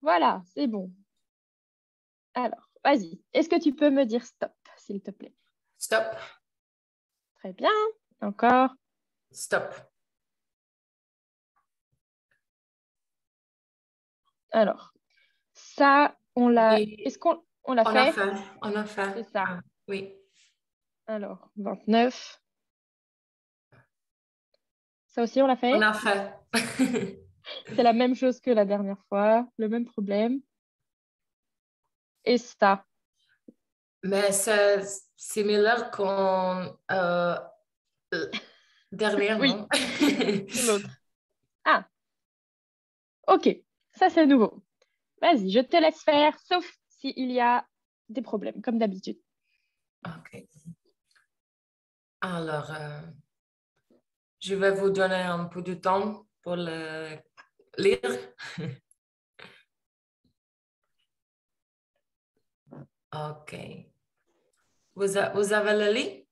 Voilà, c'est bon. Alors, vas-y. Est-ce que tu peux me dire stop, s'il te plaît? Stop. Très bien. Encore. Stop. Alors, ça, on l'a... Oui, Est-ce qu'on l'a on a fait? fait. On a fait. C'est ça. Ah, oui. Alors, 29. Ça aussi, on l'a On fait? a fait. C'est la même chose que la dernière fois, le même problème. Et ça. Mais c'est similaire qu'on dernière, Oui, non? l'autre. Ah, ok. Ça, c'est nouveau. Vas-y, je te laisse faire, sauf s'il y a des problèmes, comme d'habitude. OK. Alors, je vais vous donner un peu de temps pour le lire. OK. Vous avez le lit?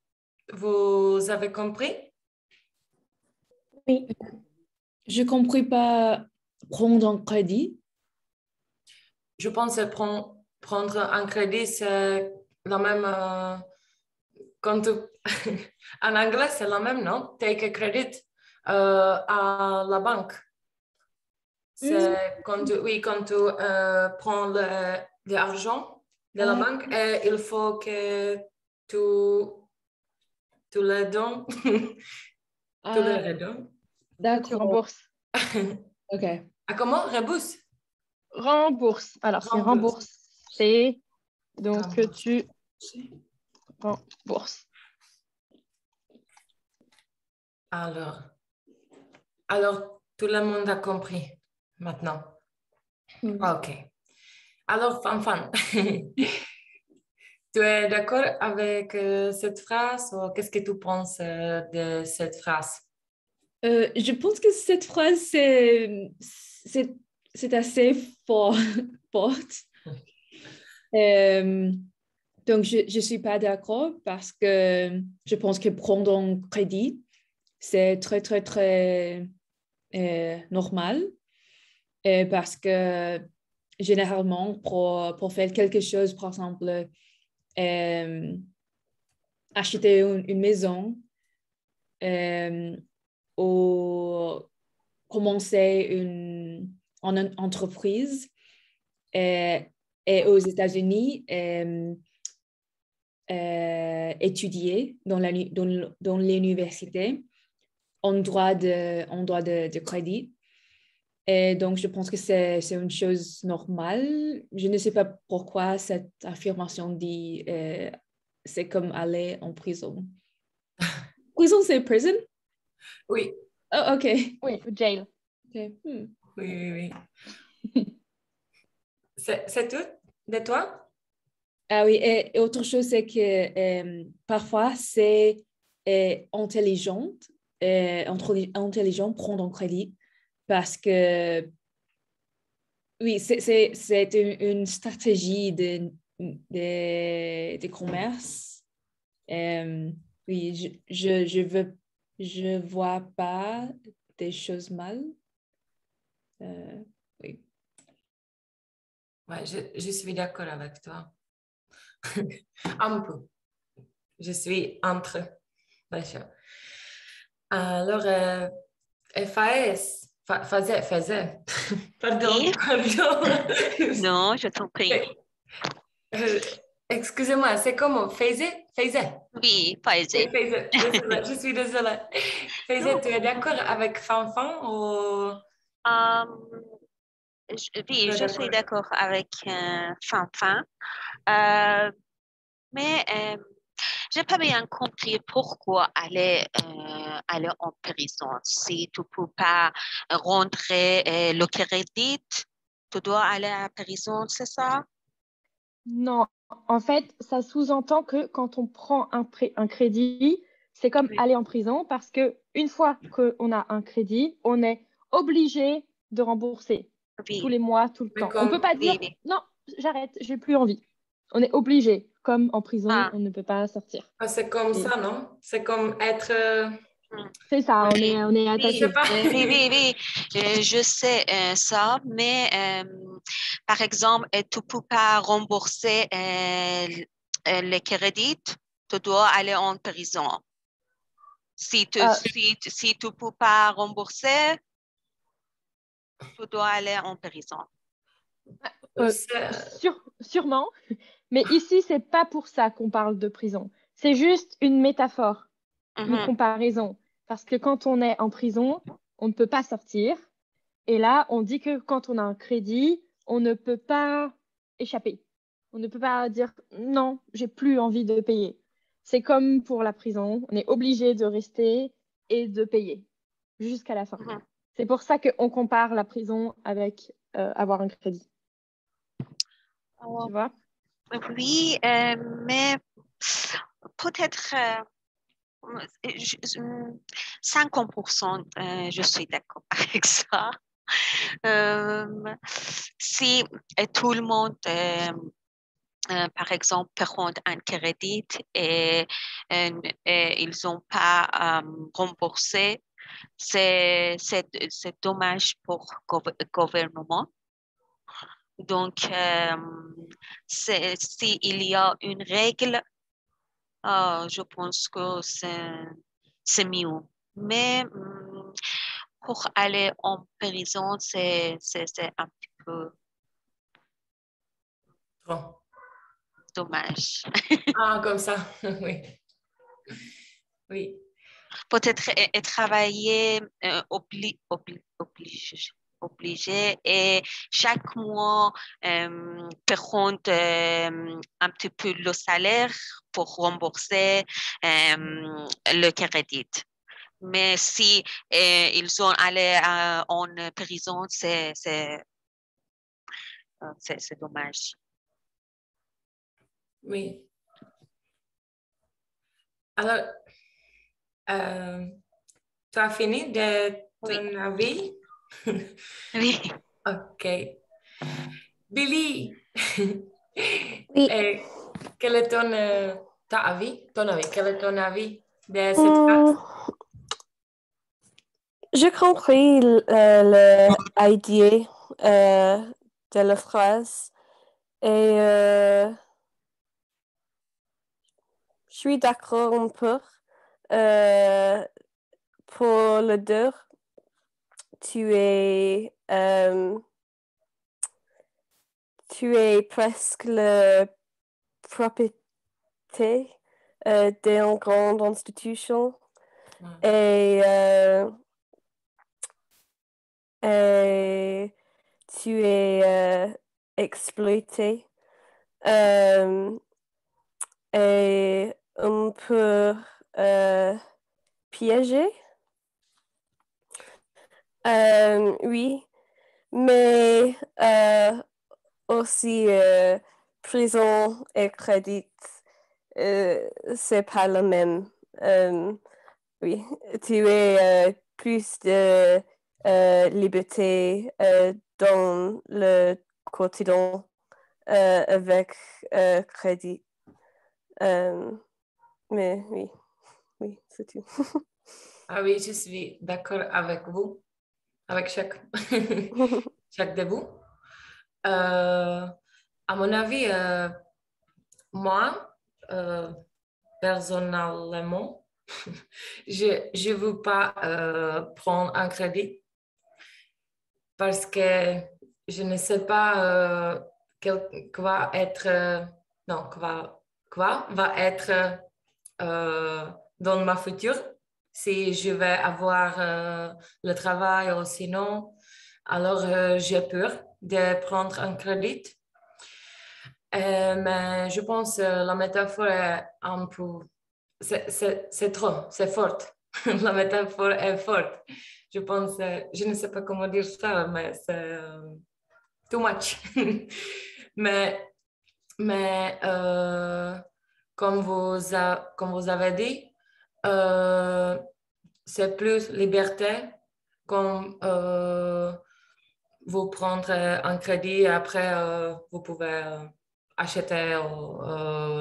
Vous avez compris? Oui, je comprends pas prendre un crédit. Je pense que prendre un crédit, c'est la même. Quand en anglais, c'est la même, non? Take a credit à la banque. Hmm. C'est quand tu prends l'argent de la Ah, banque et il faut que tu, tu le donnes. Tu le ah, redonnes. Que tu d'accord. rembourses. Ok. Ah, comment? Rebus? Rembourse. Alors, c'est Rembourse. rembourser. Donc, que Rembourse. tu rembourses. Alors, alors, tout le monde a compris maintenant. Oui. OK. Alors, Fanfan, tu es d'accord avec cette phrase ou qu'est-ce que tu penses de cette phrase? Je pense que cette phrase, c'est assez fort, forte. Euh, donc, je ne suis pas d'accord parce que je pense que prendre un crédit, c'est très, très, très normal. Parce que généralement, pour faire quelque chose, par exemple, acheter une maison ou commencer une entreprise et aux États-Unis, étudier dans l'université en droit de crédit. Et donc, je pense que c'est une chose normale. Je ne sais pas pourquoi cette affirmation dit c'est comme aller en prison. Prison, c'est prison? Oui, Oh, OK. Oui, jail. OK. oui, oui, oui. C'est tout de toi? Ah oui, et autre chose, c'est que parfois, c'est intelligent, intelligent prendre un crédit parce que, oui, c'est une stratégie de commerce. Oui, je vois pas des choses mal. Oui. Ouais, je suis d'accord avec toi. Un peu. Je suis entre. D'accord. Alors, FAS, faisait. Pardon, Oui, pardon. non, je t'en prie. Euh, Excusez-moi, c'est comment? Faisait. Oui, pas Oui, aisé. faisait. Désolée, je suis désolée. Faisait, tu es d'accord avec Fanfan ou Euh, tu oui, es je suis d'accord? d'accord avec Fanfan, Euh, mais j'ai pas bien compris pourquoi aller en prison. Si tu peux pas rentrer le crédit, tu dois aller à la prison, c'est ça? Non, en fait, ça sous-entend que quand on prend un crédit, c'est comme Oui. aller en prison parce que une fois qu'on a un crédit, on est obligé de rembourser tous Oui, les mois, tout le Mais temps. On ne peut comme, pas dire oui, oui. non, j'arrête, j'ai plus envie. On est obligé, comme en prison, Ah, on ne peut pas sortir. c'est comme Et ça, non? C'est comme être, hmm. c'est ça, Oui, on est je sais attaché. pas. oui, oui, oui. Je sais ça, mais par exemple, tu ne peux pas rembourser le crédit, tu dois aller en prison. Si tu ne peux pas rembourser, tu dois aller en prison. Sûrement, mais ici, c'est pas pour ça qu'on parle de prison. C'est juste une métaphore, une comparaison. Parce que quand on est en prison, on ne peut pas sortir. Et là, on dit que quand on a un crédit, on ne peut pas échapper. On ne peut pas dire non, j'ai plus envie de payer. C'est comme pour la prison, on est obligé de rester et de payer jusqu'à la fin. C'est pour ça qu'on compare la prison avec avoir un crédit. Tu vois? Oui, mais peut-être 50%, je suis d'accord avec ça. Si tout le monde, par exemple, prend un crédit et ils n'ont pas remboursé, c'est dommage pour le gouvernement. Donc, s'il y a une règle, je pense que c'est mieux. Mais pour aller en prison, c'est un petit peu dommage. Ah, comme ça, oui. Oui. Peut-être travailler obligé et chaque mois prendre un petit peu le salaire pour rembourser le crédit. Mais si ils sont allés en prison, c'est dommage. Oui. Alors, tu as fini de ton avis? Oui. Ok. Billy, Oui. quel est ton avis? Quel est ton avis de cette phrase? J'ai compris l'idée de la phrase et je suis d'accord un peu. Pour le dire, tu es presque la propriété d'une grande institution et tu es exploité et un peu piégé. Oui, mais aussi prison et crédit, c'est pas le même. Oui, tu es plus de liberté dans le quotidien avec crédit. Mais oui, c'est tout. Ah oui, je suis d'accord avec vous, avec chaque de vous. À mon avis, moi, personnellement, je ne veux pas prendre un crédit parce que je ne sais pas quoi être, non, quoi va être dans ma future, si je vais avoir le travail ou sinon. Alors, j'ai peur de prendre un crédit. Mais je pense que la métaphore est un peu... C'est trop, c'est fort. La métaphore est forte. Je pense, je ne sais pas comment dire ça, mais c'est too much. mais comme vous avez dit, c'est plus liberté comme vous prendre un crédit et après vous pouvez acheter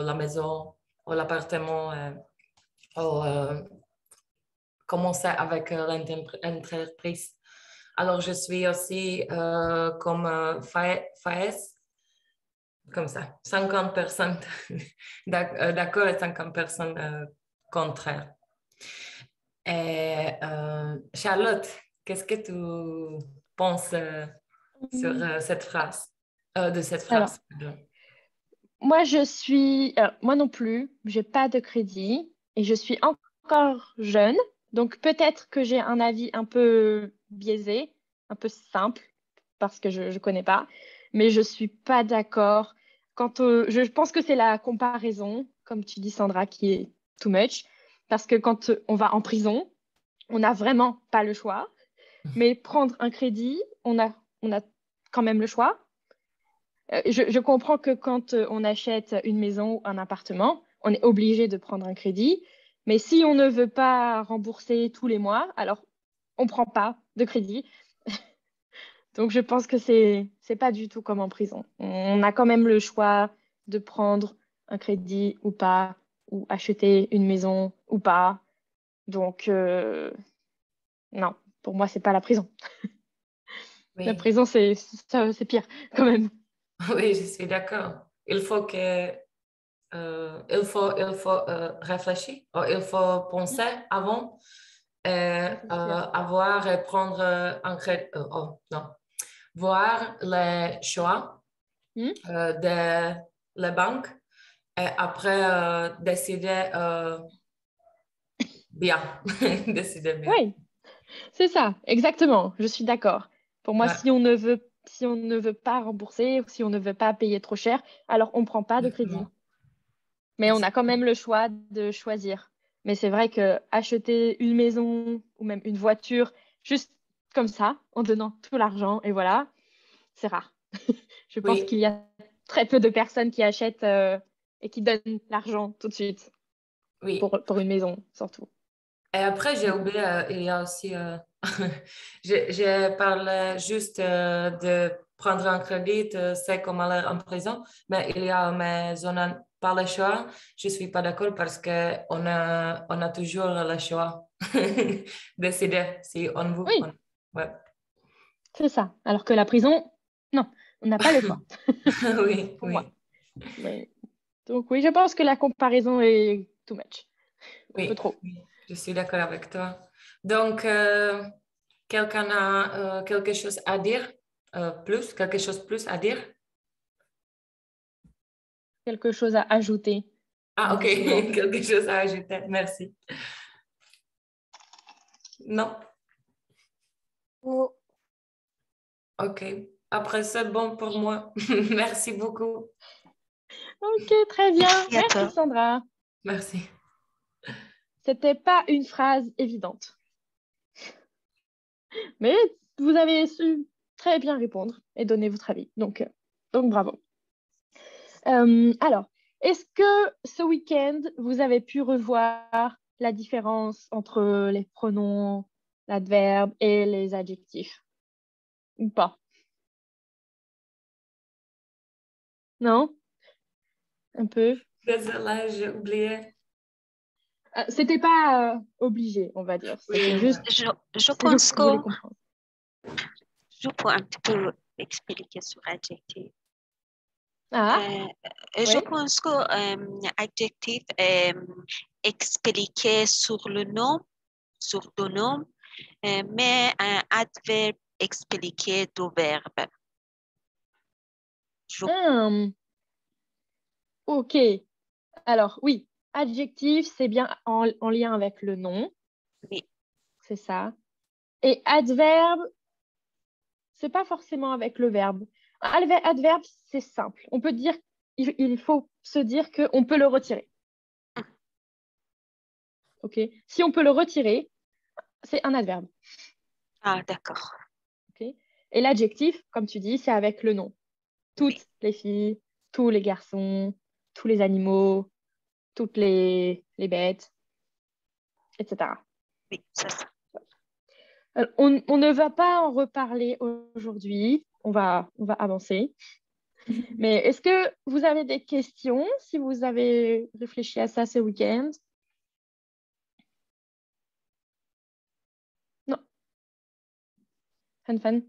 la maison ou l'appartement ou commencer avec l'entreprise. Alors, je suis aussi comme FAES, comme ça, 50% d'accord et 50% contraire. Et Charlotte, qu'est-ce que tu penses sur cette phrase, de cette Alors, phrase? Pardon. moi non plus, j'ai pas de crédit et je suis encore jeune, donc peut-être que j'ai un avis un peu biaisé, un peu simple, parce que je connais pas, mais je suis pas d'accord. Je pense que c'est la comparaison, comme tu dis Sandra, qui est too much, parce que quand on va en prison, on n'a vraiment pas le choix, mais prendre un crédit, on a quand même le choix. Je comprends que quand on achète une maison ou un appartement, on est obligé de prendre un crédit. Mais si on ne veut pas rembourser tous les mois, alors on ne prend pas de crédit. Donc je pense que c'est pas du tout comme en prison. On a quand même le choix de prendre un crédit ou pas, ou acheter une maison ou pas. Donc non, pour moi, c'est pas la prison. La Oui, prison, c'est pire quand même. oui, je suis d'accord. Il faut que il faut réfléchir, il faut penser avant C'est sûr. avoir et prendre un crédit. Oh, non. Voir les choix Hmm? de la banque et après décider bien. Décider bien. Oui, c'est ça, exactement. Je suis d'accord. Pour moi, Ouais, si on ne veut pas rembourser ou si on ne veut pas payer trop cher, alors on ne prend pas de crédit. exactement. Mais on a quand même le choix de choisir. Mais c'est vrai que acheter une maison ou même une voiture juste comme ça, en donnant tout l'argent et voilà, c'est rare. Je pense Oui, qu'il y a très peu de personnes qui achètent et qui donnent l'argent tout de suite oui. pour une maison, surtout. Et après, j'ai oublié, il y a aussi, j'ai parlé juste de prendre un crédit, c'est comme aller en prison, mais il y a, mais on n'a pas le choix. Je ne suis pas d'accord parce on a toujours le choix. Décider si on veut. Oui, Ouais. c'est ça. Alors que la prison, non, on n'a pas le choix, Oui, pour moi. oui, Mais... Donc oui, je pense que la comparaison est too much, un peu oui, trop. oui, je suis d'accord avec toi. Donc, quelqu'un a quelque chose à dire, quelque chose plus à dire? Quelque chose à ajouter, on Ah, ok, dit souvent. quelque chose à ajouter. Merci. Non? Non. Ok. Après, c'est bon pour moi. Merci beaucoup. Ok, très bien. Merci à Merci toi. Sandra. Merci. C'était pas une phrase évidente, mais vous avez su très bien répondre et donner votre avis. Donc bravo. Alors, est-ce que ce week-end, vous avez pu revoir la différence entre les pronoms, l'adverbe et les adjectifs? Ou pas? Non? Un peu? Désolée, j'ai oublié. C'était pas obligé, on va dire. Oui, C'était juste Je si vous pense que voulez comprendre. je peux un petit peu expliquer sur adjectif. Ah, Je oui. pense que adjectif expliquer sur le nom, sur le nom, mais un adverbe expliquer du verbe. Je, Hmm, ok. Alors, oui, adjectif, c'est bien en lien avec le nom, oui, c'est ça. Et adverbe, c'est pas forcément avec le verbe. Adverbe, c'est simple. On peut dire, il faut se dire qu'on peut le retirer. Ok. Si on peut le retirer, c'est un adverbe. ah, d'accord. Ok. Et l'adjectif, comme tu dis, c'est avec le nom. Oui, Toutes les filles, tous les garçons, tous les animaux, toutes les bêtes, etc. oui, c'est ça. On ne va pas en reparler aujourd'hui. On va avancer. Mais est-ce que vous avez des questions si vous avez réfléchi à ça ce week-end? Non. Fan.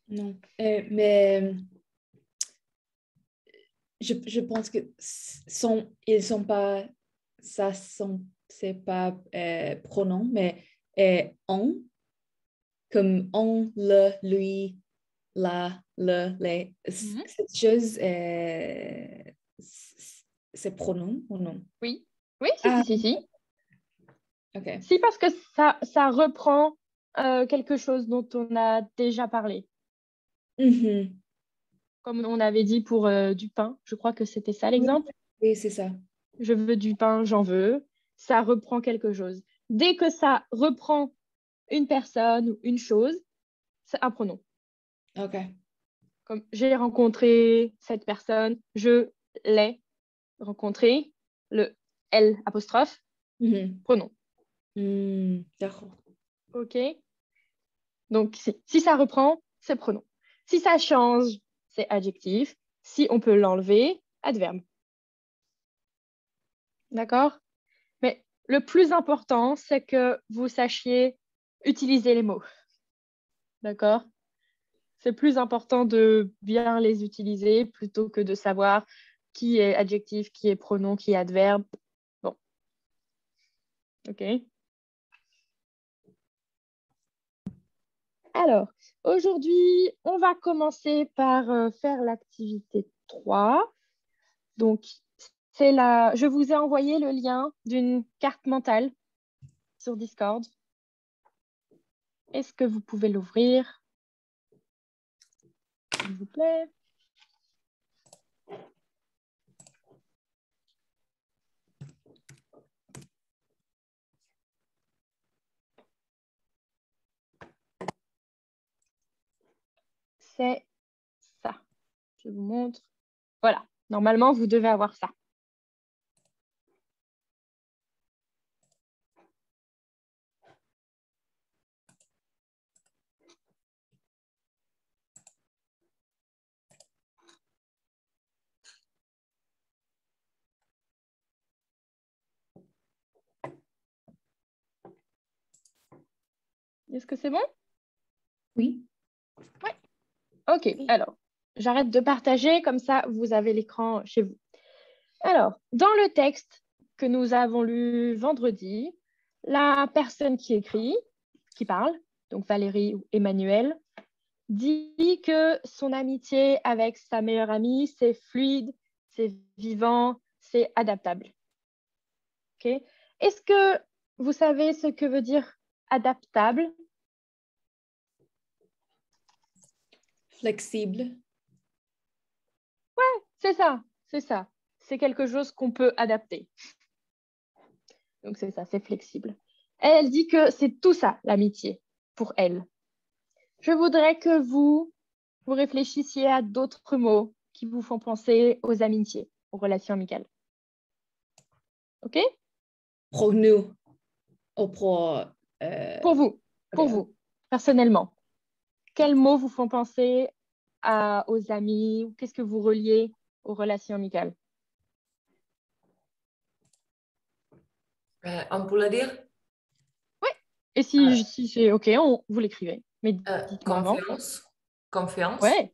Non. Mais je pense que ils sont pas, c'est pas pronom, mais on, comme on, le, lui, la, le, les. Cette chose, c'est pronom ou non? Oui, Ah. si. OK. Si, parce que ça reprend quelque chose dont on a déjà parlé. Mhm. Comme on avait dit pour du pain, je crois que c'était ça l'exemple. Oui, c'est ça. Je veux du pain, j'en veux. Ça reprend quelque chose. Dès que ça reprend une personne ou une chose, c'est un pronom. OK. Comme j'ai rencontré cette personne, je l'ai rencontré, le L apostrophe, Mhm. pronom. D'accord. OK? Donc, si ça reprend, c'est pronom. Si ça change, c'est adjectif. Si on peut l'enlever, adverbe. D'accord? Mais le plus important, c'est que vous sachiez utiliser les mots. D'accord? C'est plus important de bien les utiliser plutôt que de savoir qui est adjectif, qui est pronom, qui est adverbe. Bon. OK? Alors, aujourd'hui, on va commencer par faire l'activité 3. Donc, je vous ai envoyé le lien d'une carte mentale sur Discord. Est-ce que vous pouvez l'ouvrir, s'il vous plaît? C'est ça. Je vous montre. Voilà. Normalement, vous devez avoir ça. Est-ce que c'est bon? Oui. Oui. OK. Alors, j'arrête de partager. Comme ça, vous avez l'écran chez vous. Alors, dans le texte que nous avons lu vendredi, la personne qui écrit, qui parle, donc Valérie ou Emmanuel, dit que son amitié avec sa meilleure amie, c'est fluide, c'est vivant, c'est adaptable. Okay? Est-ce que vous savez ce que veut dire adaptable? Flexible. Ouais, c'est ça, c'est ça. C'est quelque chose qu'on peut adapter. Donc c'est ça, c'est flexible. Elle dit que c'est tout ça, l'amitié, pour elle. Je voudrais que vous réfléchissiez à d'autres mots qui vous font penser aux amitiés, aux relations amicales. OK? Pour nous. Ou Pour vous, personnellement. Quels mots vous font penser aux amis? Qu'est-ce que vous reliez aux relations amicales? On peut le dire? Oui. Et si c'est OK, vous l'écrivez. Mais dites-moi avant. Confiance. Ouais,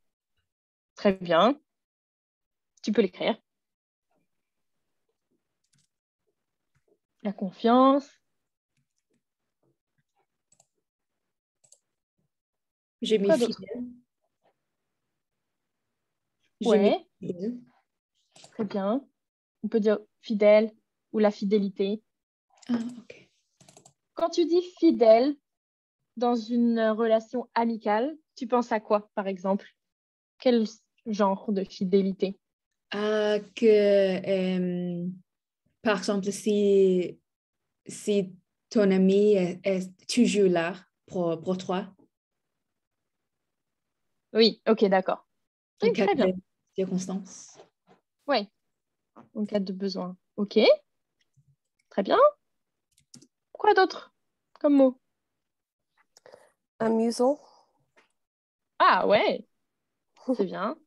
très bien. Tu peux l'écrire. La confiance. J'ai mis Quoi d'autre? fidèle. Ouais, très bien. On peut dire fidèle ou la fidélité. Ah, OK. Quand tu dis fidèle dans une relation amicale, tu penses à quoi, par exemple? Quel genre de fidélité? Par exemple, si ton ami est toujours là pour toi, Oui, OK, d'accord. en Oui, cas très de bien. circonstances. Oui, en cas de besoin. OK, très bien. Quoi d'autre comme mot? Amusant. Ah ouais, c'est bien.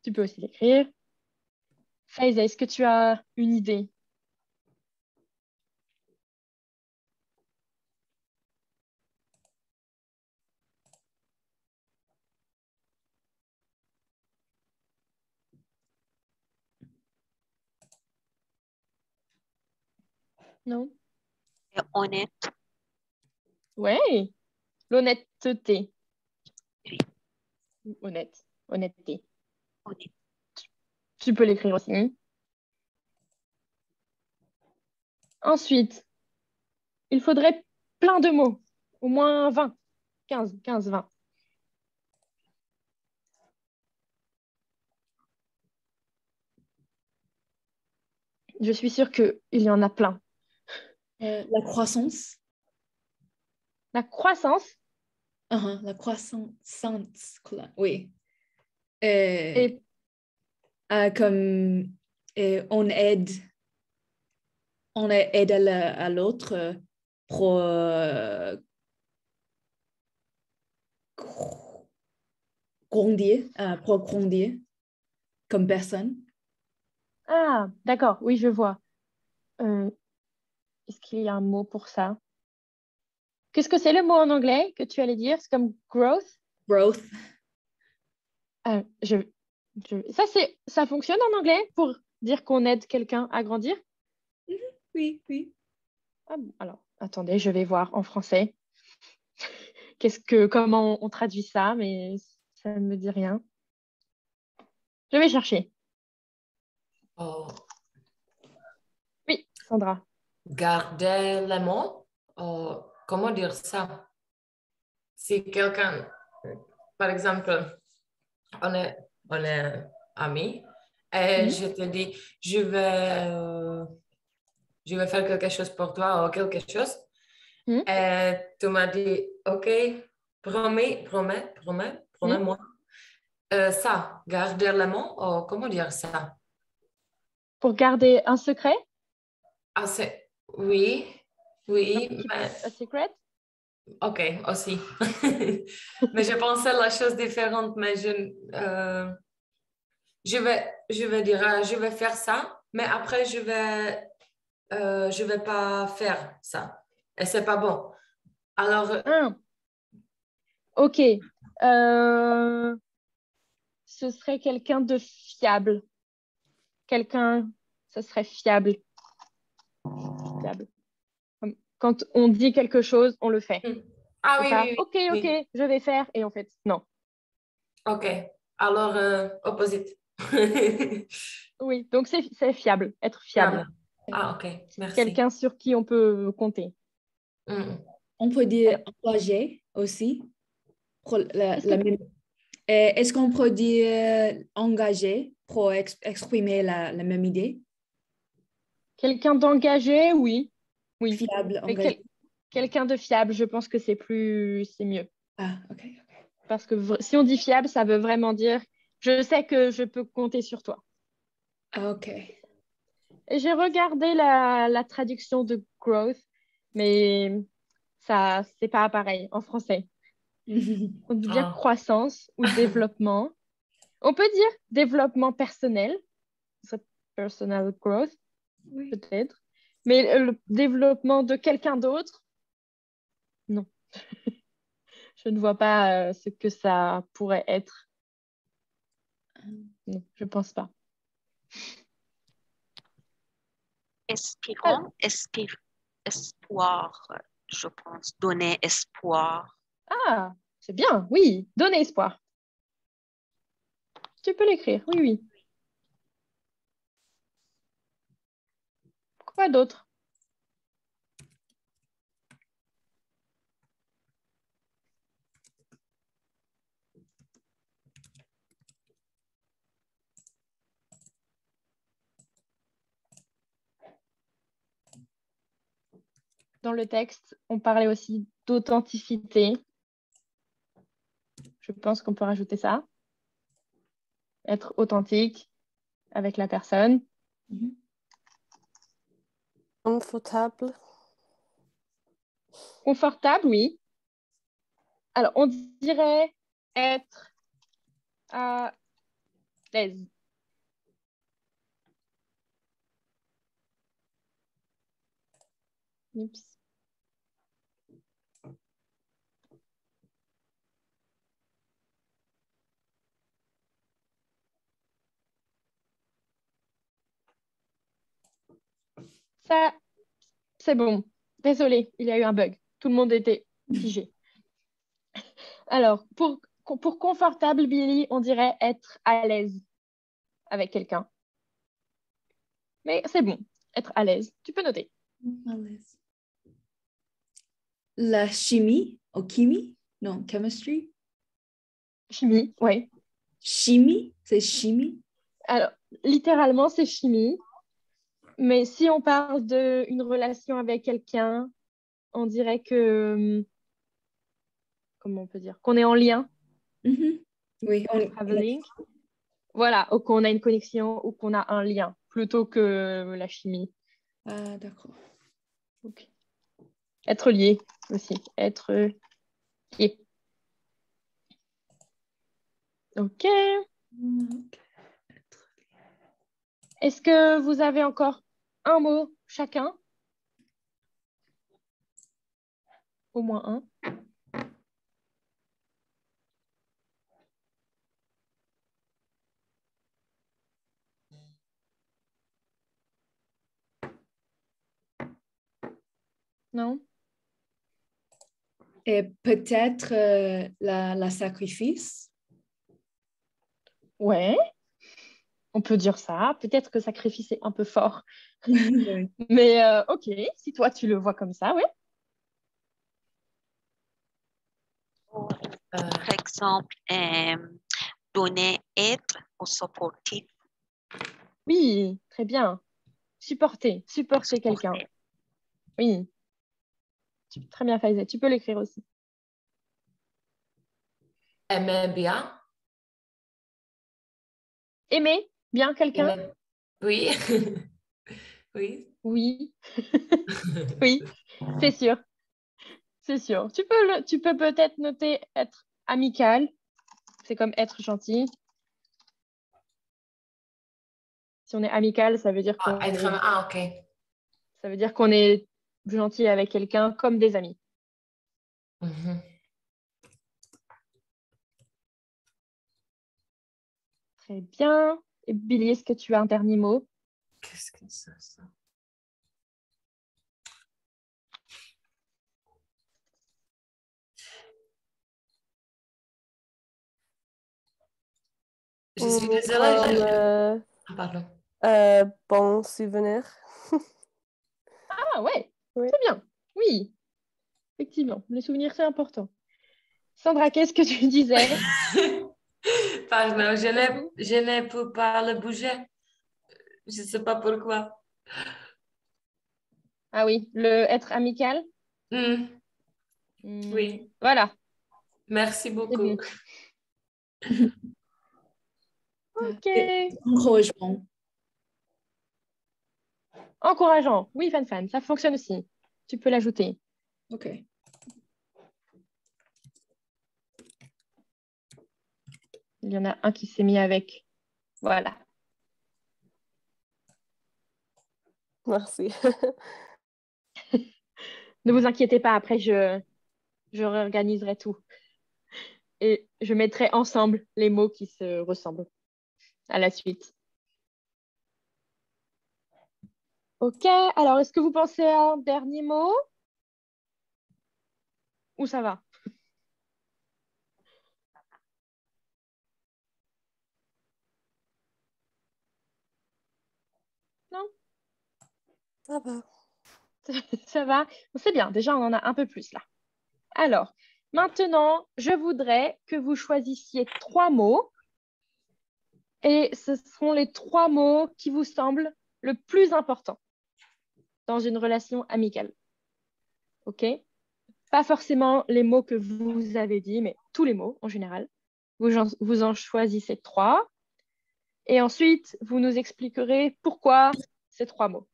Tu peux aussi l'écrire. Faiza, est-ce que tu as une idée? Non. Et honnête. Ouais. L'honnêteté. Oui. Honnête. Honnêteté. Honnête. Tu peux l'écrire aussi. Ensuite, il faudrait plein de mots. Au moins 20. 15, 20. Je suis sûre qu'il y en a plein. La croissance. La croissance La croissance. Oui. et Comme on aide à l'autre pour grandir comme personne. ah, d'accord, oui, je vois. Est-ce qu'il y a un mot pour ça? Qu'est-ce que c'est le mot en anglais que tu allais dire? C'est comme growth? Growth. Euh, je, ça fonctionne en anglais pour dire qu'on aide quelqu'un à grandir? Oui, oui. Ah, bon, alors, attendez, je vais voir en français. Comment on traduit ça, mais ça ne me dit rien. Je vais chercher. Oh, Oui, Sandra. garder les mots. Oh, comment dire ça? Si quelqu'un, par exemple, on est amis et Mhm. je te dis, je vais faire quelque chose pour toi ou quelque chose. Mhm. Et tu m'as dit, OK, Mhm. promets-moi. Ça, garder les mots, ou comment dire ça? Pour garder un secret? Ah, oui, oui, Keep mais a secret? OK, aussi. Mais je pensais à la chose différente, mais je vais dire, je vais faire ça, mais après, je vais pas faire ça. Et c'est pas bon. Alors, Ah, ok. Ce serait quelqu'un de fiable. Quelqu'un, ce serait fiable. Fiable. Quand on dit quelque chose, on le fait. ah C'est oui, pas oui, OK, oui, OK, oui. je vais faire. Et en fait, non. OK. Alors, opposite. Oui, donc c'est fiable, être fiable. Fiable. Ah, OK, merci. Quelqu'un sur qui on peut compter. Mm. On peut dire Alors, engagé aussi. Pour qu'est-ce que Est-ce qu'on peut dire engagé pour exprimer la même idée? quelqu'un d'engagé, oui. Oui. Fiable, Mais engagé. quelqu'un de fiable, je pense que c'est mieux. Ah, ok. Parce que si on dit fiable, ça veut vraiment dire je sais que je peux compter sur toi. Ah, ok. Et j'ai regardé la traduction de growth, mais ça, c'est pas pareil en français. On peut dire Ah. croissance ou développement. On peut dire développement personnel, ce serait personal growth, Oui. peut-être. Mais le développement de quelqu'un d'autre, non. Je ne vois pas ce que ça pourrait être. Non, je pense pas. Espérons, espoir, je pense. Donner espoir. Ah, c'est bien, oui. Donner espoir. Tu peux l'écrire, oui, oui. Quoi d'autre? Dans le texte, on parlait aussi d'authenticité. Je pense qu'on peut rajouter ça. Être authentique avec la personne. Mhm. Confortable. Confortable, oui. Alors, on dirait être à l'aise. Oups. Ça, c'est bon. Désolée, il y a eu un bug. Tout le monde était figé. Alors, pour confortable, Billy, on dirait être à l'aise avec quelqu'un. Mais c'est bon, être à l'aise. Tu peux noter. À l'aise. La chimie, ou chimie? Non, chemistry. Chimie, oui. Chimie, c'est chimie. Alors, littéralement, c'est chimie. Mais si on parle d'une relation avec quelqu'un, on dirait que, comment on peut dire, qu'on est en lien, Oui, traveling. Voilà, ou qu'on a une connexion ou qu'on a un lien, plutôt que la chimie. Ah, d'accord. Ok. Être lié aussi, être lié. Ok. Est-ce que vous avez encore un mot chacun? Au moins un. Non? Et peut-être la sacrifice. Ouais, on peut dire ça. Peut-être que sacrifice est un peu fort. Oui. Mais ok, si toi tu le vois comme ça, ouais. Par exemple, donner aide ou supporter. Oui, très bien. Supporter quelqu'un. Oui, très bien, Faiza. Tu peux l'écrire aussi. Aimer bien. Aimer bien quelqu'un? Aimer- Oui. Oui. Oui, oui, c'est sûr, c'est sûr. Tu peux peut-être noter être amical. C'est comme être gentil. Si on est amical, ça veut dire Ah, ok. ça veut dire qu'on est gentil avec quelqu'un comme des amis. Mhm. Très bien. Et Billy, est-ce que tu as un dernier mot? Qu'est-ce que c'est ça? Je suis désolée. Comme Ah, pardon. bon souvenir. Ah ouais, Oui. très bien. Oui, effectivement, les souvenirs, c'est important. Sandra, qu'est-ce que tu disais? Pardon, je ne peux pas le bouger. Je ne sais pas pourquoi. Ah oui, le être amical. Hmm, oui, Voilà, merci c'est beaucoup. bon. Ok. Encouragement. Encourageant. Oui, fan, ça fonctionne aussi. Tu peux l'ajouter. OK. Il y en a un qui s'est mis avec. Voilà. Merci. Ne vous inquiétez pas, après, je réorganiserai tout. Et je mettrai ensemble les mots qui se ressemblent à la suite. Ok, alors est-ce que vous pensez à un dernier mot ou ça va? Non? Ça va. Ça va? C'est bien, déjà on en a un peu plus là. Alors, maintenant, je voudrais que vous choisissiez 3 mots et ce seront les 3 mots qui vous semblent le plus importants dans une relation amicale. Ok? Pas forcément les mots que vous avez dit, mais tous les mots en général. Vous en choisissez 3 et ensuite vous nous expliquerez pourquoi ces 3 mots.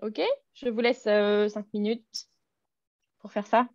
Ok? Je vous laisse 5 minutes pour faire ça.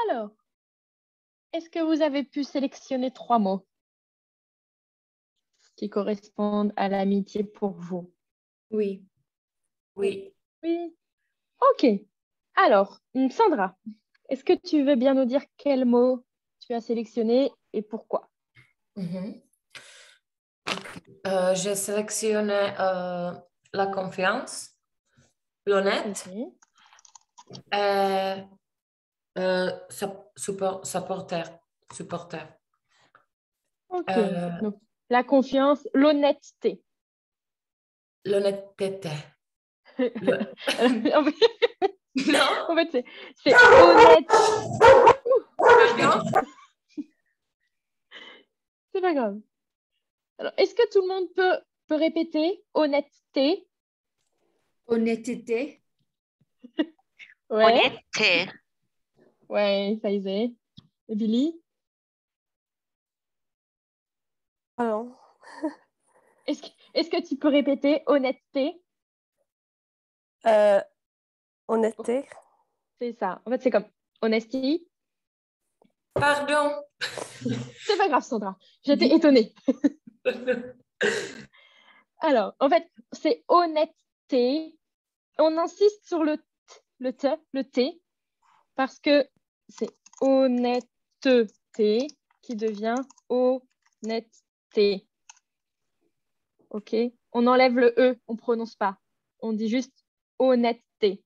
Alors, est-ce que vous avez pu sélectionner 3 mots qui correspondent à l'amitié pour vous? Oui. Oui. Oui. OK. Alors, Sandra, est-ce que tu veux bien nous dire quel mot tu as sélectionné et pourquoi? Mhm. J'ai sélectionné la confiance, l'honnête OK. et supporter. OK. Euh, Donc, la confiance, l'honnêteté. L'honnêteté. Le- En fait, Non? en fait, c'est honnête. Pardon? C'est pas grave. Alors, est-ce que tout le monde peut répéter honnêteté? Honnêteté. Ouais. Honnêteté. Ouais, ça y est. Et Billy, Pardon. est-ce que tu peux répéter honnêteté? Honnêteté. C'est ça. En fait, c'est comme honesty. Pardon. C'est pas grave, Sandra. J'étais étonnée. Alors, en fait, c'est honnêteté. On insiste sur le T, parce que c'est honnêteté qui devient honnêteté. OK? On enlève le E, on ne prononce pas. On dit juste honnêteté.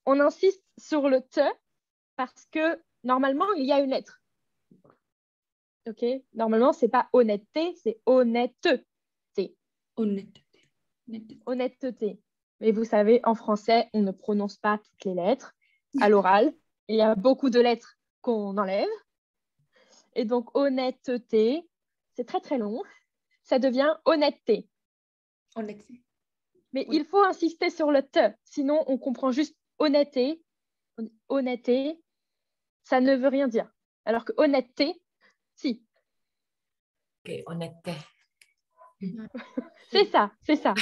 On insiste sur le T parce que normalement, il y a une lettre. OK? Normalement, ce n'est pas honnêteté, c'est honnêteté. Honnêteté. Honnêteté. Mais vous savez, en français, on ne prononce pas toutes les lettres. À l'oral, il y a beaucoup de lettres qu'on enlève. Et donc, honnêteté, c'est très, très long. Ça devient honnêteté. Honnêteté. Mais Oui. il faut insister sur le T. Sinon, on comprend juste honnêteté. Honnêteté, ça ne veut rien dire. Alors que honnêteté, si. Ok, honnêteté. C'est ça, c'est ça.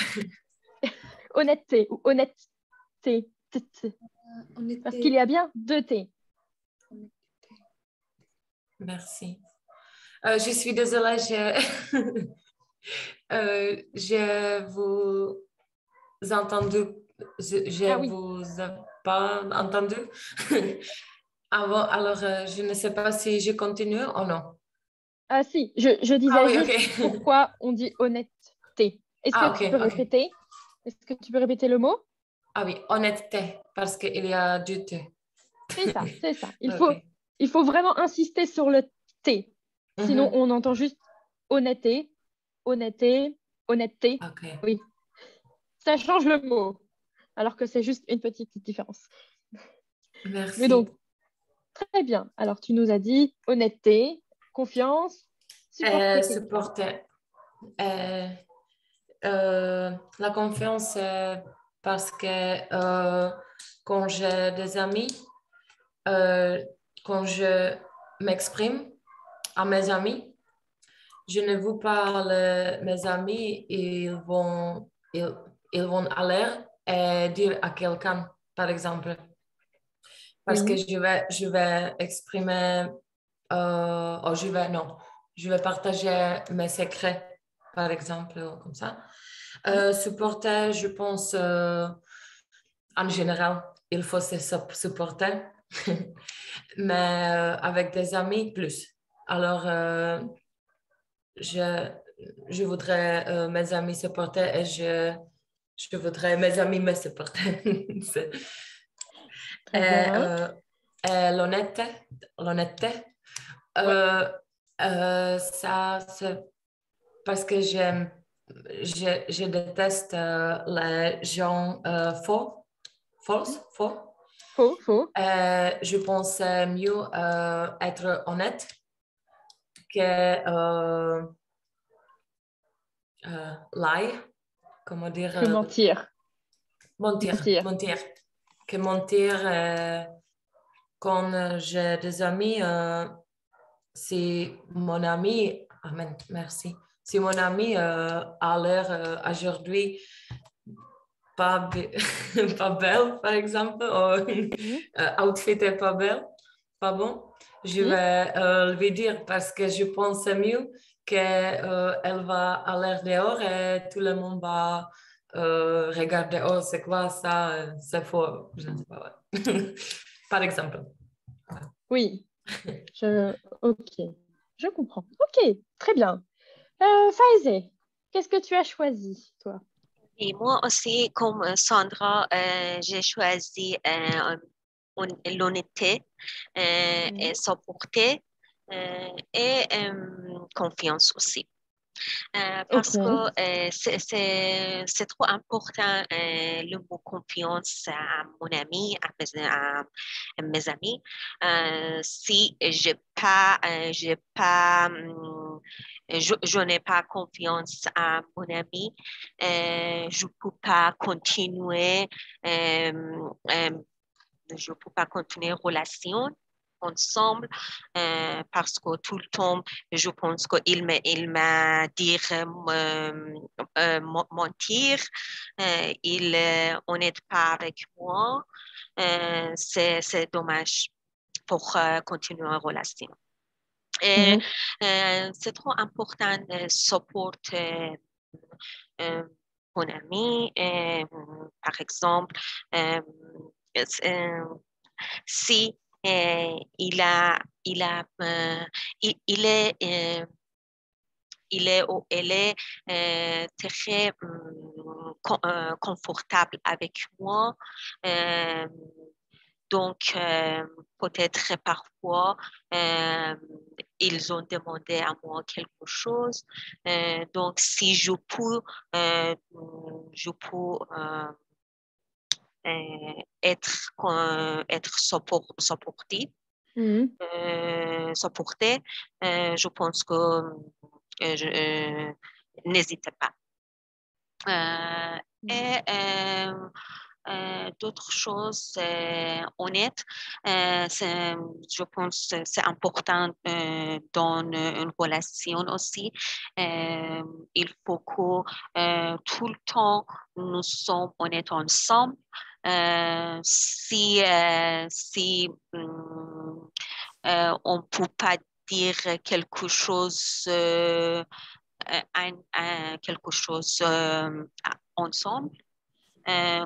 Honnêteté ou honnêteté. Parce qu'il y a bien 2 T. Merci. Je suis désolée, je vous entendu, Ah oui. vous ai pas entendu avant, alors je ne sais pas si je continue ou non. Ah si, je disais Ah oui, juste ok. pourquoi on dit honnêteté. Est-ce Ah, que tu ok, peux ok. répéter? Est-ce que tu peux répéter le mot? Ah oui, honnêteté, parce qu'il y a du T. C'est ça, c'est ça. Ok. Il faut vraiment insister sur le T. Sinon, Mhm. on entend juste honnêteté, honnêteté, honnêteté. Ok, Oui, ça change le mot, alors que c'est juste une petite différence. Mais merci. donc, très bien. Alors, tu nous as dit honnêteté, confiance, supporter quelqu'un. Supporter. La confiance, parce que quand j'ai des amis, quand je m'exprime à mes amis, je ne veux pas mes amis, ils vont aller et dire à quelqu'un, par exemple, parce que Oui. je vais exprimer, oh, non, je vais partager mes secrets, par exemple, comme ça. Supporter, je pense, en général, il faut se supporter, mais avec des amis, plus. Alors, je voudrais mes amis supporter et je voudrais mes amis me supporter. Très bien. Et l'honnêteté, Ouais. ça, c'est parce que je déteste les gens faux. Faux. Je pense mieux être honnête que lie, comment dire, Que mentir. mentir, que mentir quand j'ai des amis, si mon ami, amen, merci, si mon ami a l'air aujourd'hui pas, pas belle, par exemple, ou Mhm. outfit est pas belle, pas bon, je vais lui dire parce que je pense mieux qu'elle va aller dehors et tout le monde va regarder, oh, c'est quoi ça, c'est faux, je ne sais pas. Ouais. Par exemple. Oui, ok, je comprends. Ok, très bien. Faïzé, qu'est-ce que tu as choisi, toi? Et moi aussi, comme Sandra, j'ai choisi l'honnêteté et sobriété et confiance aussi. Parce que Ok. c'est trop important le mot confiance à mon ami, à mes amis. Si je n'ai pas confiance à mon ami, je peux pas continuer, je peux pas continuer relation ensemble parce que tout le temps, je pense qu'il m'a dit mentir, il honnête pas avec moi. C'est dommage pour continuer une relation. Et c'est trop important de supporter mon ami. Par exemple, si il est ou elle est très confortable avec moi. Donc, peut-être parfois, ils ont demandé à moi quelque chose. Donc, si je peux être supporté, je pense que n'hésitez pas. Et d'autres choses honnêtes, je pense que c'est important dans une relation aussi. Il faut que tout le temps nous sommes honnêtes ensemble. Si on ne peut pas dire quelque chose ensemble,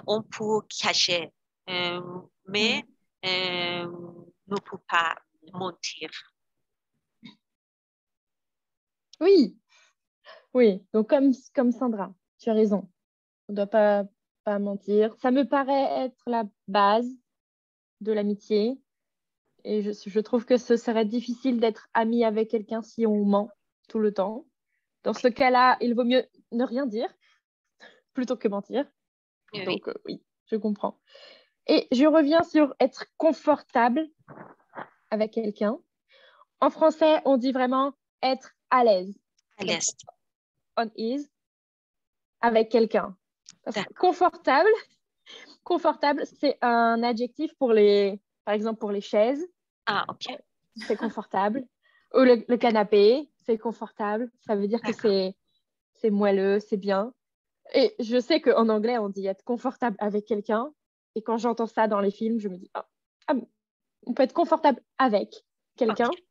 on peut cacher, mais ne peut pas mentir. Oui, oui. Donc, comme Sandra, tu as raison. On ne doit pas mentir. Ça me paraît être la base de l'amitié. Et je trouve que ce serait difficile d'être ami avec quelqu'un si on ment tout le temps. Dans ce cas-là, il vaut mieux ne rien dire plutôt que mentir. Oui. Donc, oui, je comprends. Et je reviens sur être confortable avec quelqu'un. En français, on dit vraiment être à l'aise. À l'aise. On is avec quelqu'un. Confortable, c'est un adjectif par exemple, pour les chaises. Ah, ok. C'est confortable. Ou le canapé, c'est confortable. Ça veut dire que c'est moelleux, c'est bien. Et je sais qu'en anglais, on dit être confortable avec quelqu'un. Et quand j'entends ça dans les films, je me dis, on peut être confortable avec quelqu'un. Okay.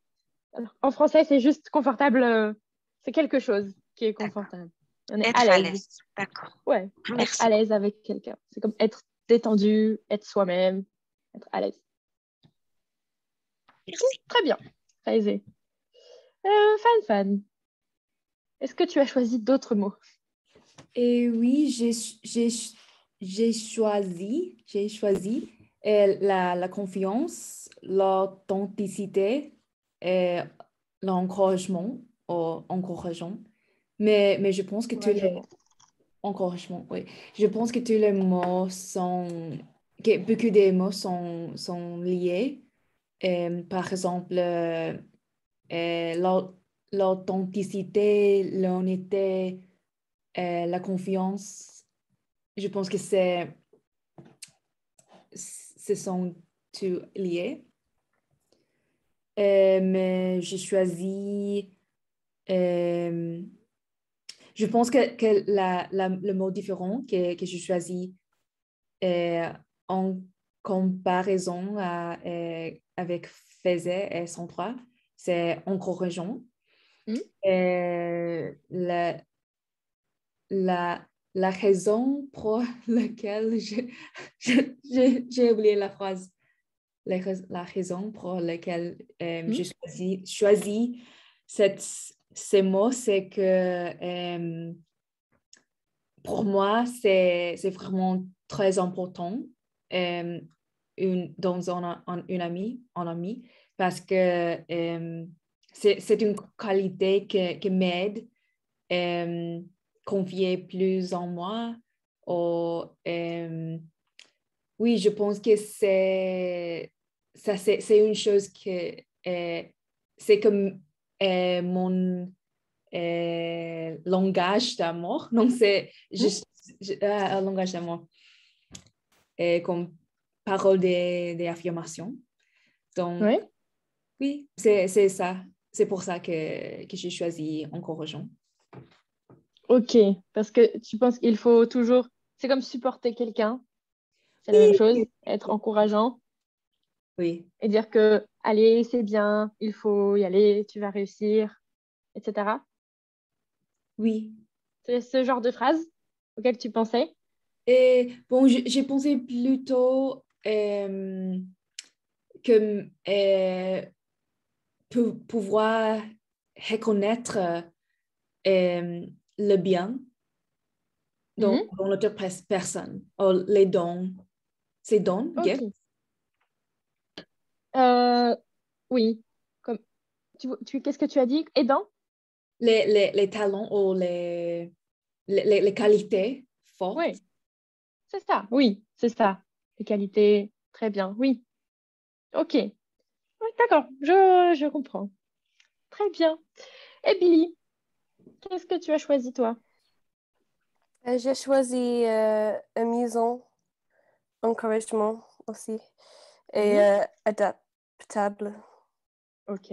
Alors, en français, c'est juste confortable. C'est quelque chose qui est confortable. On est à l'aise. D'accord. Ouais, merci. Être à l'aise avec quelqu'un. C'est comme être détendu, être soi-même, être à l'aise. Merci. Très bien. Très aisé. Fan. Est-ce que tu as choisi d'autres mots? Et oui, j'ai choisi la confiance, l'authenticité et l'encouragement ou encourageant. Mais je pense que encouragement, oui. Je pense que tous les mots que beaucoup de mots sont liés. Par exemple, l'authenticité, l'honnêteté, la confiance. Je pense que ce sont tous liés. Mais j'ai choisi... je pense que le mot différent que je choisis en comparaison avec faisais et sans toi, c'est encourageant. Mhm. La, la raison pour laquelle j'ai oublié la phrase. La raison pour laquelle j'ai choisi ces mots, c'est que pour moi, c'est vraiment très important dans un ami, parce que c'est une qualité qui m'aide à confier plus en moi. Oui, je pense que c'est une chose que c'est comme mon langage d'amour. Donc, c'est juste un langage d'amour comme parole d'affirmation. Donc, oui, c'est ça. C'est pour ça que j'ai choisi encourageant. Ok, parce que tu penses qu'il faut toujours, c'est comme supporter quelqu'un, c'est la même chose, être encourageant Oui. et dire que, allez, c'est bien, il faut y aller, tu vas réussir, etc. Oui. C'est ce genre de phrase auquel tu pensais? Et bon, j'ai pensé plutôt que pouvoir reconnaître le bien dans l'autre personne, ou les dons. C'est dons, Ok. gifts? Oui. Comme, qu'est-ce que tu as dit? Aidant? Les talents ou les qualités fortes. Oui, c'est ça. Oui, c'est ça. Les qualités, très bien. Oui. Ok. Oui, d'accord, je comprends. Très bien. Et Billy, qu'est-ce que tu as choisi, toi? J'ai choisi amusant, encouragement aussi, et adaptable. Ok.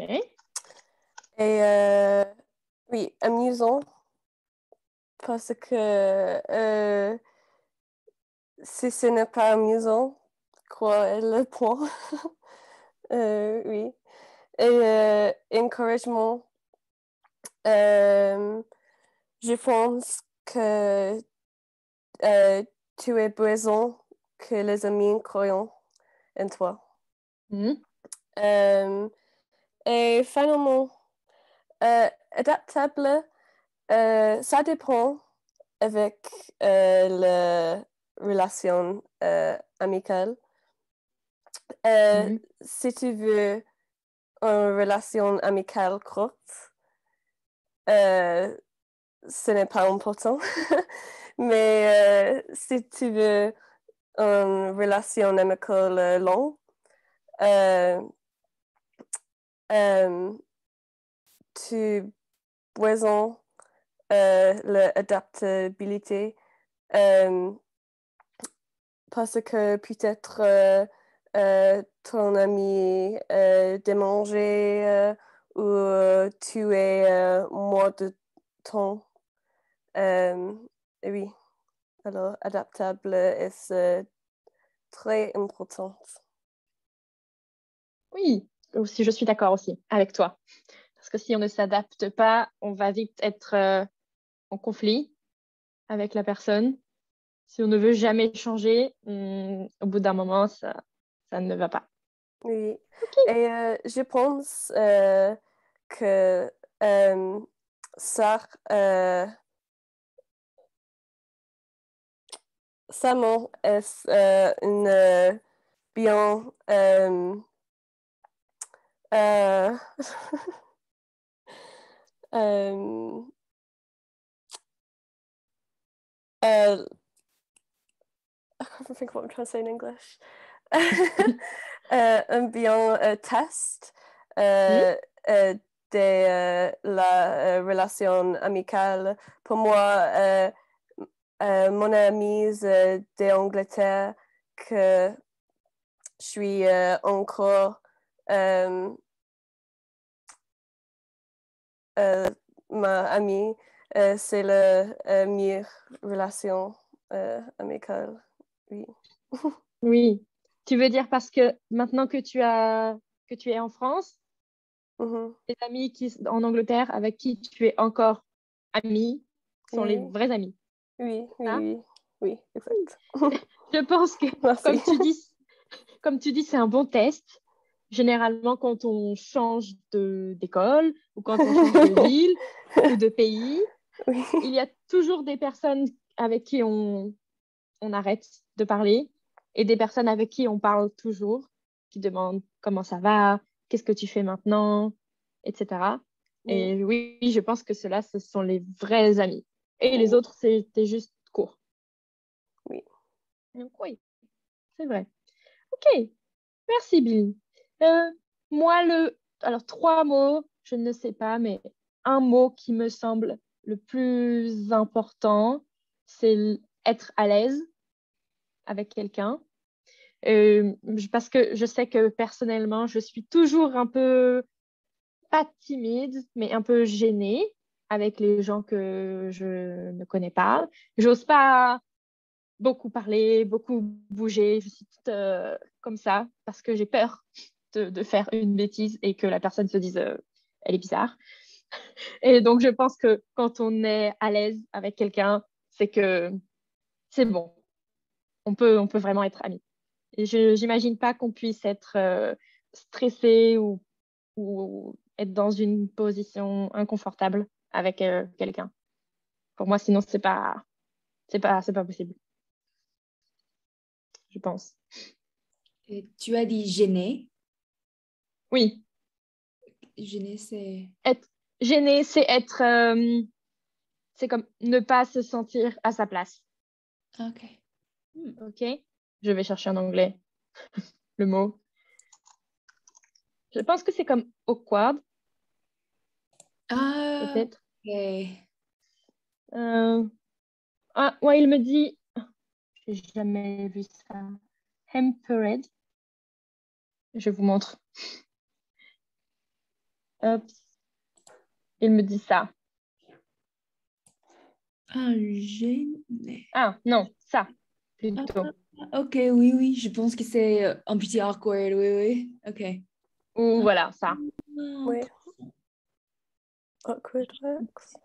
Et oui, amusant, parce que si ce n'est pas amusant, quoi est le point? Oui. Et encouragement, je pense que tu as besoin que les amis croient en toi. Et finalement, adaptable, ça dépend avec la relation amicale. Si tu veux une relation amicale courte, ce n'est pas important. Mais si tu veux une relation amicale longue, tu as besoin l'adaptabilité parce que peut-être ton ami démanger ou tu es moins de temps. Et oui, alors adaptable est très important. Oui, aussi, je suis d'accord aussi avec toi. Parce que si on ne s'adapte pas, on va vite être en conflit avec la personne. Si on ne veut jamais changer, au bout d'un moment, ça ne va pas. Oui, Ok. et je pense que ça, Simon est une bien euh, I can't think of what I'm trying to say in English. Un bien test de la relation amicale. Pour moi, mon amie d'Angleterre que je suis encore ma amie, c'est la meilleure relation amicale. Oui. Oui. Tu veux dire parce que maintenant que tu as que tu es en France, Mhm. les amis en Angleterre avec qui tu es encore ami sont les Oui. vrais amis. Oui, oui, Ça? oui. Oui, exact. Je pense que, Merci. comme tu dis, c'est un bon test. Généralement, quand on change d'école ou quand on change de ville ou de pays, Oui. il y a toujours des personnes avec qui on arrête de parler et des personnes avec qui on parle toujours, qui demandent comment ça va, qu'est-ce que tu fais maintenant, etc. Et oui, je pense que ceux-là, ce sont les vrais amis. Et les autres, c'était juste court. Oui. Donc oui, c'est vrai. OK, merci Billy. Euh, moi, alors 3 mots, je ne sais pas, mais un mot qui me semble le plus important, c'est être à l'aise avec quelqu'un. Parce que je sais que personnellement, je suis toujours un peu, pas timide, mais un peu gênée avec les gens que je ne connais pas. J'ose pas beaucoup parler, beaucoup bouger. Je suis toute comme ça parce que j'ai peur de faire une bêtise et que la personne se dise elle est bizarre. Et donc, je pense que quand on est à l'aise avec quelqu'un, c'est que c'est bon. On peut vraiment être amis. Et je n'imagine pas qu'on puisse être stressé ou être dans une position inconfortable avec quelqu'un. Pour moi, sinon, c'est pas possible, je pense. Et tu as dit gêné. Oui, Gêné, c'est... être gêné, c'est comme ne pas se sentir à sa place. Ok. OK? Je vais chercher en anglais le mot. Je pense que c'est comme awkward, Ah, peut-être. ok. Ah, ouais, il me dit, j'ai jamais vu ça. Hampered. Je vous montre. Hop. Il me dit ça. Ah, gêné. Ah, non, ça, Ah, plutôt. ok, oui, oui, je pense que c'est un petit awkward, oui, oui. Ok. Ou voilà, ça. Oui. Awkward works.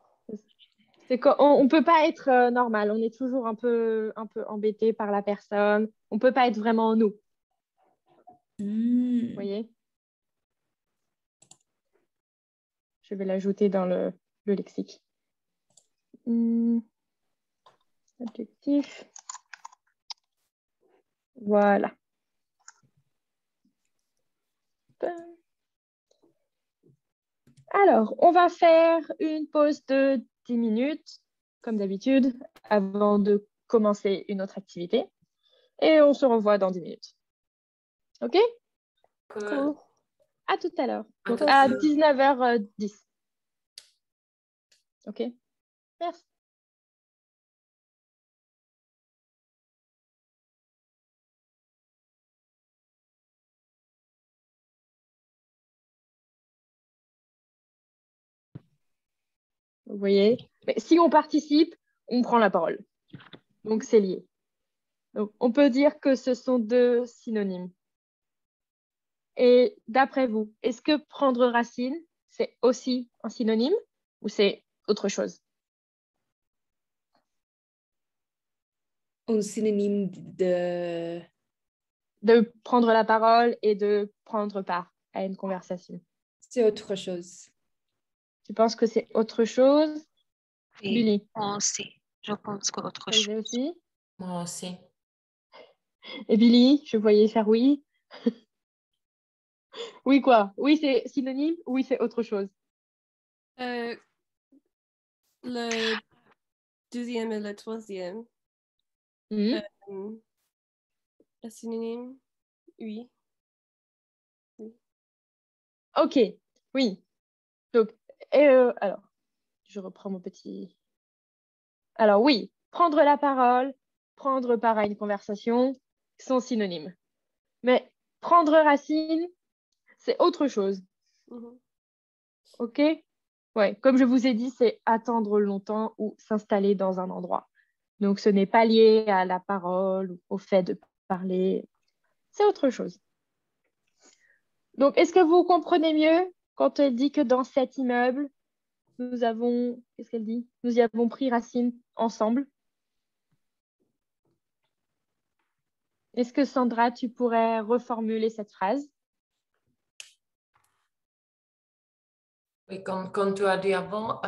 C'est qu'on ne peut pas être normal. On est toujours un peu embêté par la personne. On ne peut pas être vraiment nous. Vous voyez? Je vais l'ajouter dans le lexique. Adjectif. Voilà. Alors, on va faire une pause de 10 minutes, comme d'habitude, avant de commencer une autre activité. Et on se revoit dans 10 minutes. OK? Cool. À tout à l'heure. À Donc, tout à à l'heure. 19h10. OK? Merci. Vous voyez? Mais si on participe, on prend la parole. Donc, c'est lié. Donc, on peut dire que ce sont deux synonymes. Et d'après vous, est-ce que prendre racine, c'est aussi un synonyme ou c'est autre chose? Un synonyme de... De prendre la parole et de prendre part à une conversation. C'est autre chose. Tu penses que c'est autre chose? Oui, Billy, moi aussi. Je pense qu'autre tu chose. faisais aussi? Moi aussi. Et Billy, je voyais faire oui. Oui quoi? Oui, c'est synonyme? Oui, c'est autre chose. Le deuxième et le troisième. Mhm. Le synonyme, oui. Ok, oui. Donc, alors, je reprends mon petit... Alors oui, prendre la parole, prendre part à une conversation sont synonymes. Mais prendre racine, c'est autre chose. Ok? Ouais, comme je vous ai dit, c'est attendre longtemps ou s'installer dans un endroit. Donc, ce n'est pas lié à la parole ou au fait de parler. C'est autre chose. Donc, est-ce que vous comprenez mieux quand elle dit que dans cet immeuble, nous avons, qu'est-ce qu'elle dit? Nous y avons pris racine ensemble. Est-ce que Sandra, tu pourrais reformuler cette phrase? Oui, comme tu as dit avant,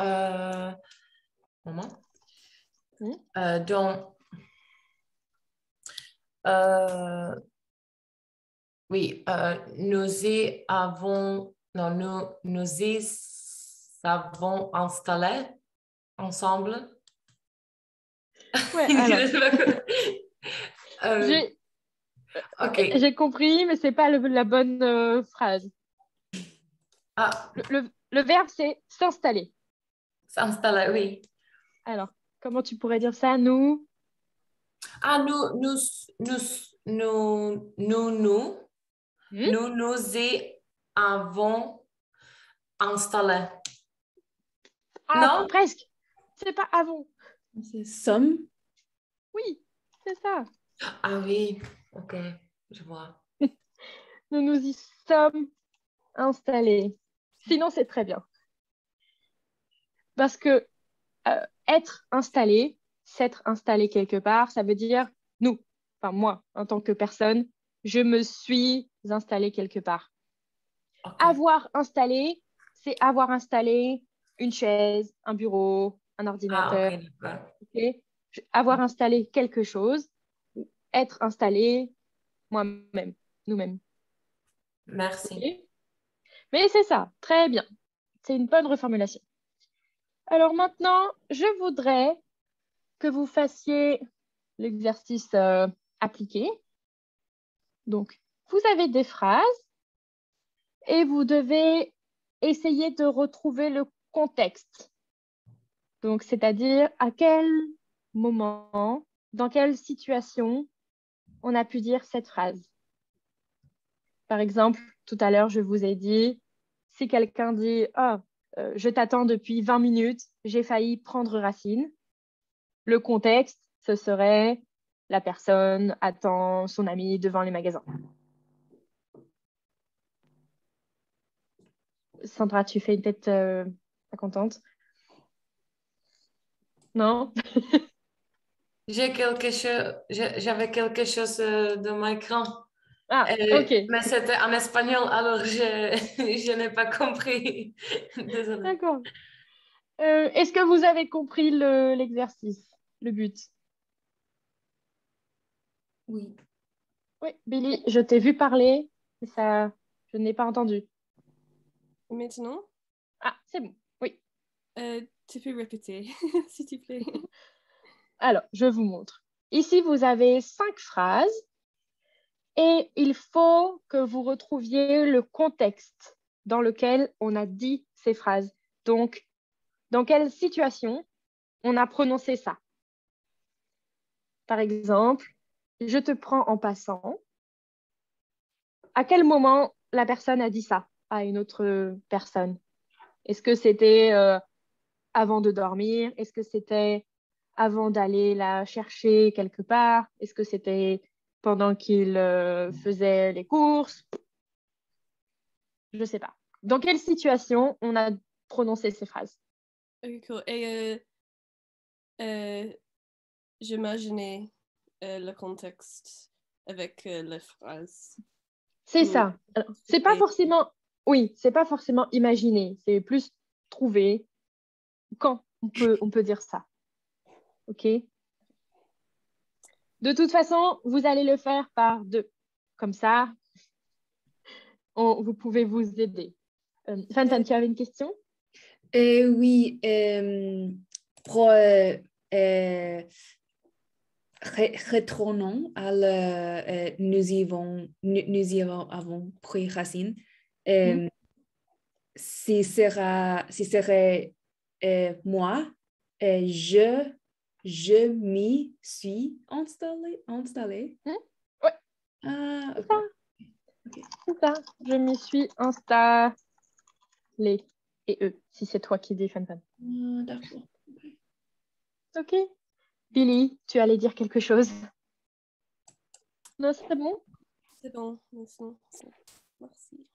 moment. Donc, oui, nous y avons, non, nous y avons installé ensemble. Ouais, alors, Euh, ok. j'ai compris, mais c'est pas la bonne phrase. Ah, Le verbe, c'est s'installer. s'installer, oui. Alors, comment tu pourrais dire ça? Nous? Ah, nous y avons installé. Ah, Non? presque. C'est pas avant. C'est some. Oui, c'est ça. Ah oui, ok, je vois. Nous nous y sommes installés. Sinon, c'est très bien. Parce que être installé, s'être installé quelque part, ça veut dire nous, enfin moi, en tant que personne, je me suis installé quelque part. Ok. Avoir installé, c'est avoir installé une chaise, un bureau, un Ah, ordinateur. ok, d'accord. Okay? Avoir installé quelque chose, être installé moi-même, nous-mêmes. Merci. Okay? Mais c'est ça, très bien. C'est une bonne reformulation. Alors maintenant, je voudrais que vous fassiez l'exercice appliqué. Donc, vous avez des phrases et vous devez essayer de retrouver le contexte. Donc, c'est-à-dire à quel moment, dans quelle situation on a pu dire cette phrase. Par exemple, tout à l'heure, je vous ai dit, si quelqu'un dit « Ah, je t'attends depuis 20 minutes, j'ai failli prendre racine », le contexte, ce serait la personne attend son ami devant les magasins. Sandra, tu fais une tête pas contente? Non? J'avais quelque chose dans mon écran. Ah, ok. Mais c'était en espagnol, alors je n'ai pas compris. Désolée. D'accord. Est-ce que vous avez compris l'exercice, le but? Oui. Oui, Billy, je t'ai vu parler, mais ça, je n'ai pas entendu. Maintenant, Ah, c'est bon. Oui. tu peux répéter, s'il te plaît. Alors, je vous montre. Ici, vous avez 5 phrases et il faut que vous retrouviez le contexte dans lequel on a dit ces phrases. Donc, dans quelle situation on a prononcé ça? Par exemple, je te prends en passant. À quel moment la personne a dit ça à une autre personne? Est-ce que c'était avant de dormir? Est-ce que c'était avant d'aller la chercher quelque part? Est-ce que c'était pendant qu'il faisait les courses? Je ne sais pas. Dans quelle situation on a prononcé ces phrases? Ok, cool. Et j'imaginais le contexte avec la phrase. C'est ça. Alors, c'est pas forcément, oui, c'est pas forcément imaginer, c'est plus trouver quand on peut dire ça. OK? De toute façon, vous allez le faire par deux. Comme ça, vous pouvez vous aider. Fantan, tu avais une question? Oui, pour retournons à nous y avons pris racine. Si serait moi, je m'y suis installé. Ouais, Ah, c'est ça. Okay. C'est ça. Je m'y suis installée. Et eux, si c'est toi qui dis Fantan. D'accord. OK. Billy, tu allais dire quelque chose? Non, c'est bon? C'est bon, maintenant. Merci.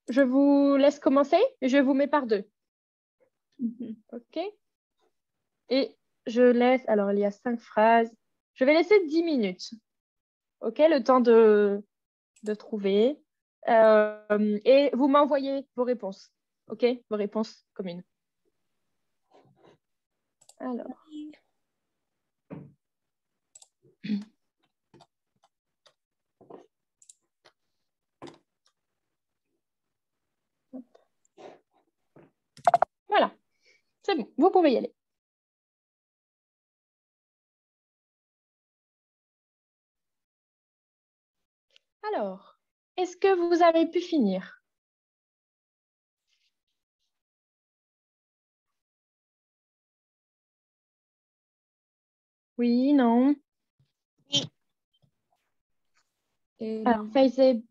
je vous laisse commencer. Je vous mets par deux. OK? Et je laisse, alors il y a 5 phrases. Je vais laisser 10 minutes. OK? Le temps de trouver. Et vous m'envoyez vos réponses. OK? Vos réponses communes. Alors. Voilà. C'est bon. Vous pouvez y aller. Alors, est-ce que vous avez pu finir? Oui, non? Oui. Alors, Faïs et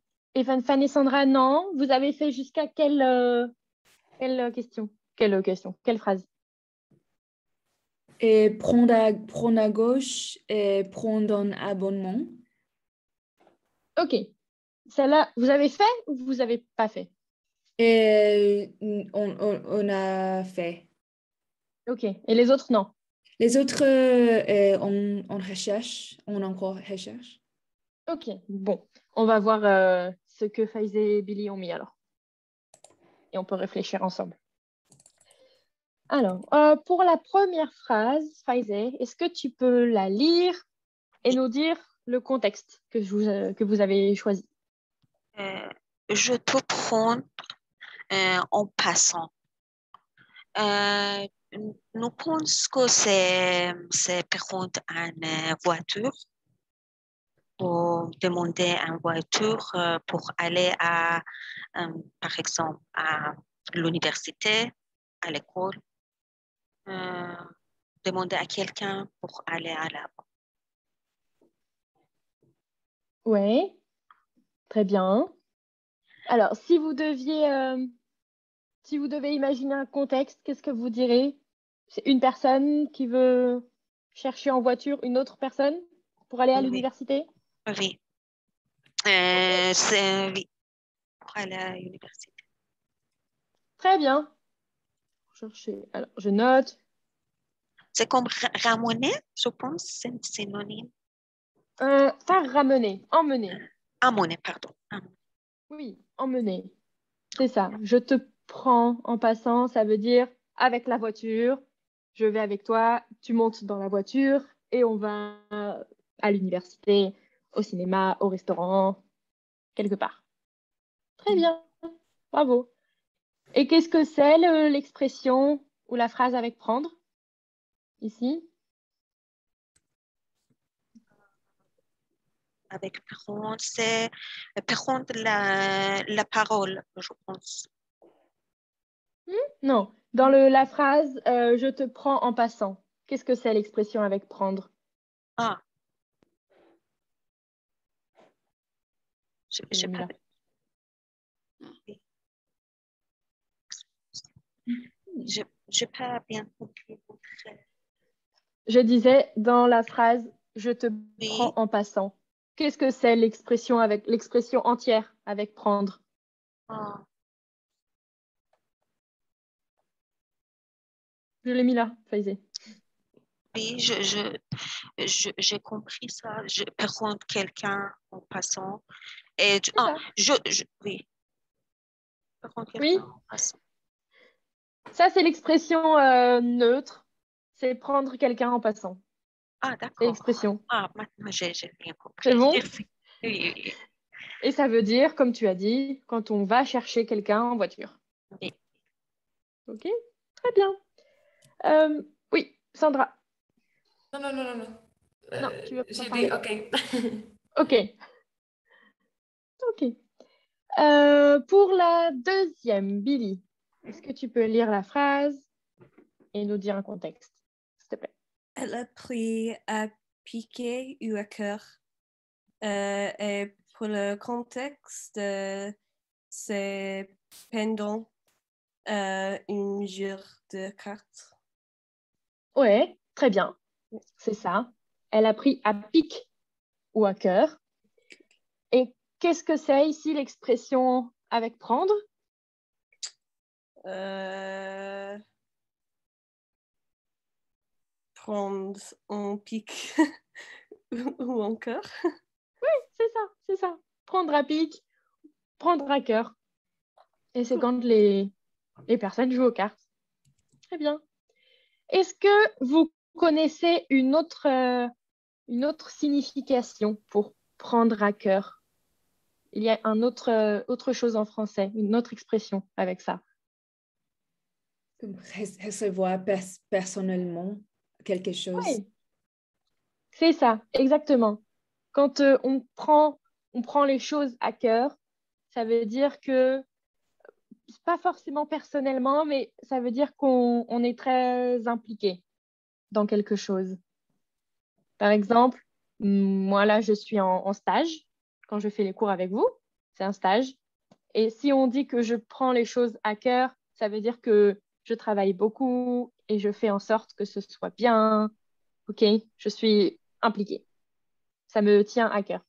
Fanny Sandra, non. Vous avez fait jusqu'à quelle question? Quelle phrase? Et prendre à gauche et prendre un abonnement. OK. Celle-là, vous avez fait ou vous n'avez pas fait? Et on a fait. OK. Et les autres, non? Les autres, on recherche, on encore recherche. OK. Bon, on va voir ce que Faïs et Billy ont mis alors. Et on peut réfléchir ensemble. Alors, pour la première phrase, Faïs, est-ce que tu peux la lire et nous dire le contexte que vous avez choisi? Je te prends en passant. Nous pensons que c'est prendre une voiture ou demander une voiture pour aller par exemple, à l'université, à l'école. Demander à quelqu'un pour aller à la... Oui, très bien. Alors, si vous devez imaginer un contexte, qu'est-ce que vous direz? C'est une personne qui veut chercher en voiture une autre personne pour aller à Oui, l'université? oui. Oui, pour aller à l'université. Très bien. Alors, je note. C'est comme ramener, je pense, c'est un synonyme. Pas ramener, emmener. Amener, pardon. Oui, emmener. C'est ça. Je te prends en passant, ça veut dire avec la voiture, je vais avec toi, tu montes dans la voiture et on va à l'université, au cinéma, au restaurant, quelque part. Très bien, bravo. Et qu'est-ce que c'est l'expression ou la phrase avec prendre ici? Avec prendre, c'est prendre la parole, je pense. Non, dans la phrase je te prends en passant. Qu'est-ce que c'est l'expression avec prendre? Ah. Je n'ai pas bien compris. Je disais dans la phrase je te Oui. prends en passant. Qu'est-ce que c'est l'expression entière avec prendre? Ah. Je l'ai mis là, Faisé. Oui, j'ai compris ça. Je prends quelqu'un en passant. Et oui. Oui. En passant. Ça, c'est l'expression neutre. C'est prendre quelqu'un en passant. Ah, d'accord. C'est l'expression. Ah, maintenant, j'ai bien compris. C'est bon? Oui. Et ça veut dire, comme tu as dit, quand on va chercher quelqu'un en voiture. Oui. OK, très bien. Oui, Sandra. Non. Non, tu veux pas J'ai parler? dit OK. OK. Pour la deuxième, Billy, est-ce que tu peux lire la phrase et nous dire un contexte, s'il te plaît? Elle a pris à piquer ou à cœur. Et pour le contexte, c'est pendant une jeu de cartes. Ouais, très bien. C'est ça. Elle a pris à pic ou à cœur. Et qu'est-ce que c'est ici l'expression avec prendre? Prendre en pic ou encore. C'est ça. Prendre à pic, prendre à cœur. Et c'est quand les personnes jouent aux cartes. Très bien. Est-ce que vous connaissez une autre signification pour prendre à cœur? Il y a autre chose en français, une autre expression avec ça. Comme recevoir personnellement quelque chose. Oui, c'est ça, exactement. Quand on prend les choses à cœur, ça veut dire que, pas forcément personnellement, mais ça veut dire qu'on est très impliqué dans quelque chose. Par exemple, moi là, je suis en stage quand je fais les cours avec vous. C'est un stage. Et si on dit que je prends les choses à cœur, ça veut dire que je travaille beaucoup et je fais en sorte que ce soit bien. OK, je suis impliquée. Ça me tient à cœur.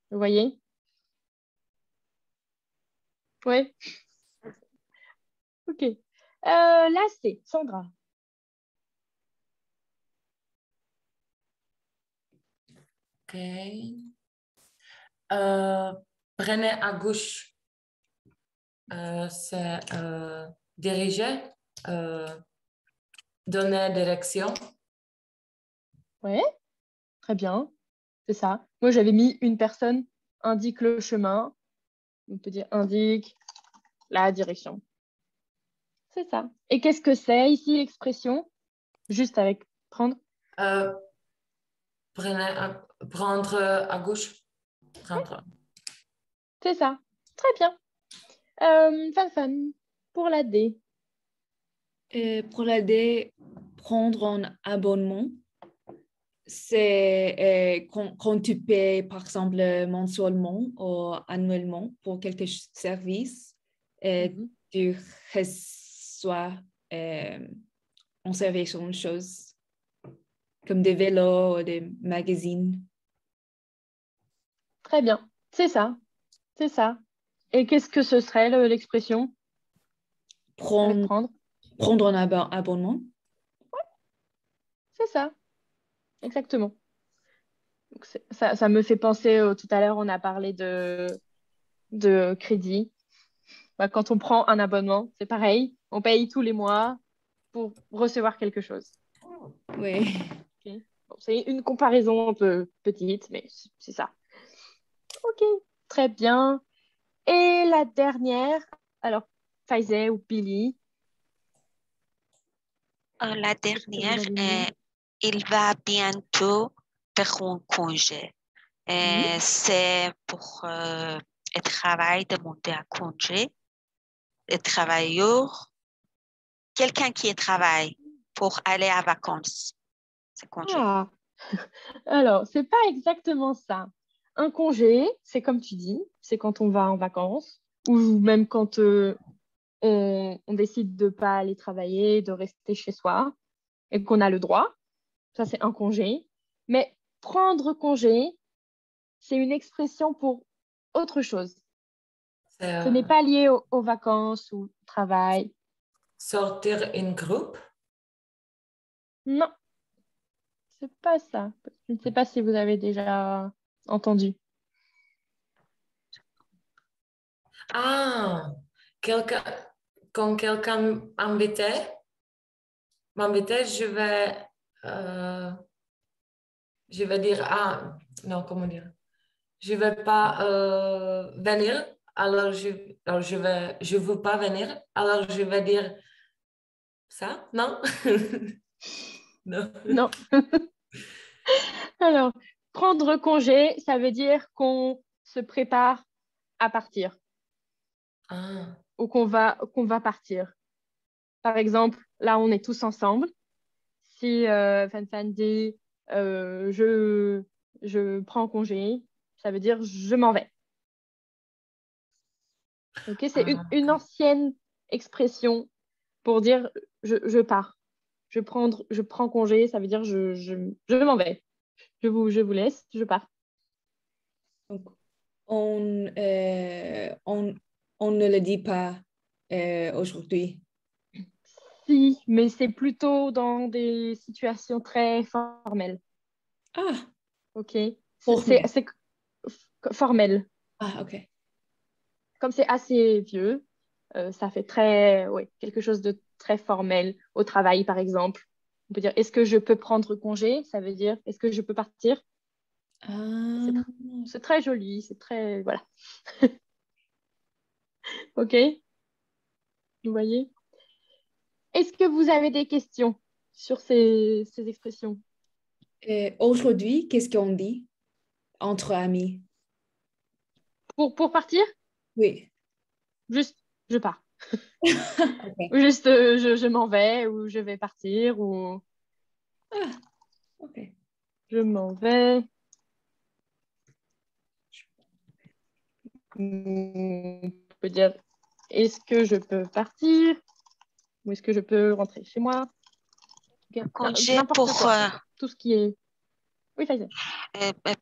Vous voyez? Oui. OK. Là, c'est Sandra. OK. Prenez à gauche. C'est diriger, donner direction. Oui, très bien. C'est ça. Moi, j'avais mis une personne indique le chemin. On peut dire indique la direction. C'est ça. Et qu'est-ce que c'est ici l'expression? Juste avec prendre. Prendre à gauche. Prendre. C'est ça. Très bien. Fan, pour la D. Pour la D, prendre un abonnement, c'est quand tu payes, par exemple, mensuellement ou annuellement pour quelque service, tu reçois en service une chose comme des vélos ou des magazines. Très bien. C'est ça. C'est ça. Et qu'est-ce que ce serait l'expression avec prendre? Prendre un abonnement. C'est ça. Exactement. Donc, ça me fait penser, tout à l'heure, on a parlé de crédit. Bah, quand on prend un abonnement, c'est pareil. On paye tous les mois pour recevoir quelque chose. Oui. Ok. Bon, c'est une comparaison un peu petite, mais c'est ça. OK, très bien. Et la dernière, alors, Faisal ou Billy? La dernière Vous avez mis? il va bientôt faire un congé. C'est pour le travail demander à congé. Le travailleur, quelqu'un qui travaille pour aller à vacances. C'est congé. Ah, alors, c'est pas exactement ça. Un congé, c'est comme tu dis, c'est quand on va en vacances ou même quand on décide de pas aller travailler, de rester chez soi et qu'on a le droit. Ça, c'est un congé. Mais prendre congé, c'est une expression pour autre chose. Ce n'est pas lié aux vacances ou au travail. Sortir en groupe. Non, c'est pas ça. Je ne sais pas si vous avez déjà entendu. Ah, quelqu'un, quand quelqu'un m'invitait, je vais dire, ah, non, comment dire? Je vais pas venir, je veux pas venir, alors je vais dire ça, non? Non. Non. Alors, prendre congé, ça veut dire qu'on se prépare à partir Ah, ou qu'on va partir. Par exemple, là, on est tous ensemble. Si Fan dit je prends congé, ça veut dire je m'en vais. Ok, c'est une ancienne expression pour dire je pars. Je prends congé, ça veut dire je m'en vais. Je vous laisse, je pars. Donc, on on ne le dit pas aujourd'hui. Si, mais c'est plutôt dans des situations très formelles. Ah, OK? formel. C'est formel. Ah, ok. Comme c'est assez vieux, ça fait très, ouais, quelque chose de très formel. Au travail, par exemple, on peut dire, est-ce que je peux prendre congé? Ça veut dire, est-ce que je peux partir? C'est Ah, c'est très joli, c'est très, voilà. OK? Vous voyez? Est-ce que vous avez des questions sur ces expressions? aujourd'hui, qu'est-ce qu'on dit entre amis? Pour partir, Oui. juste, je pars. Ok. Ou juste, je m'en vais, ou je vais partir, ou Ah, ok. je m'en vais. On peut dire, est-ce que je peux partir? Ou est-ce que je peux rentrer chez moi? Congé N'importe pour, quoi. Tout ce qui est... Oui, Faisal.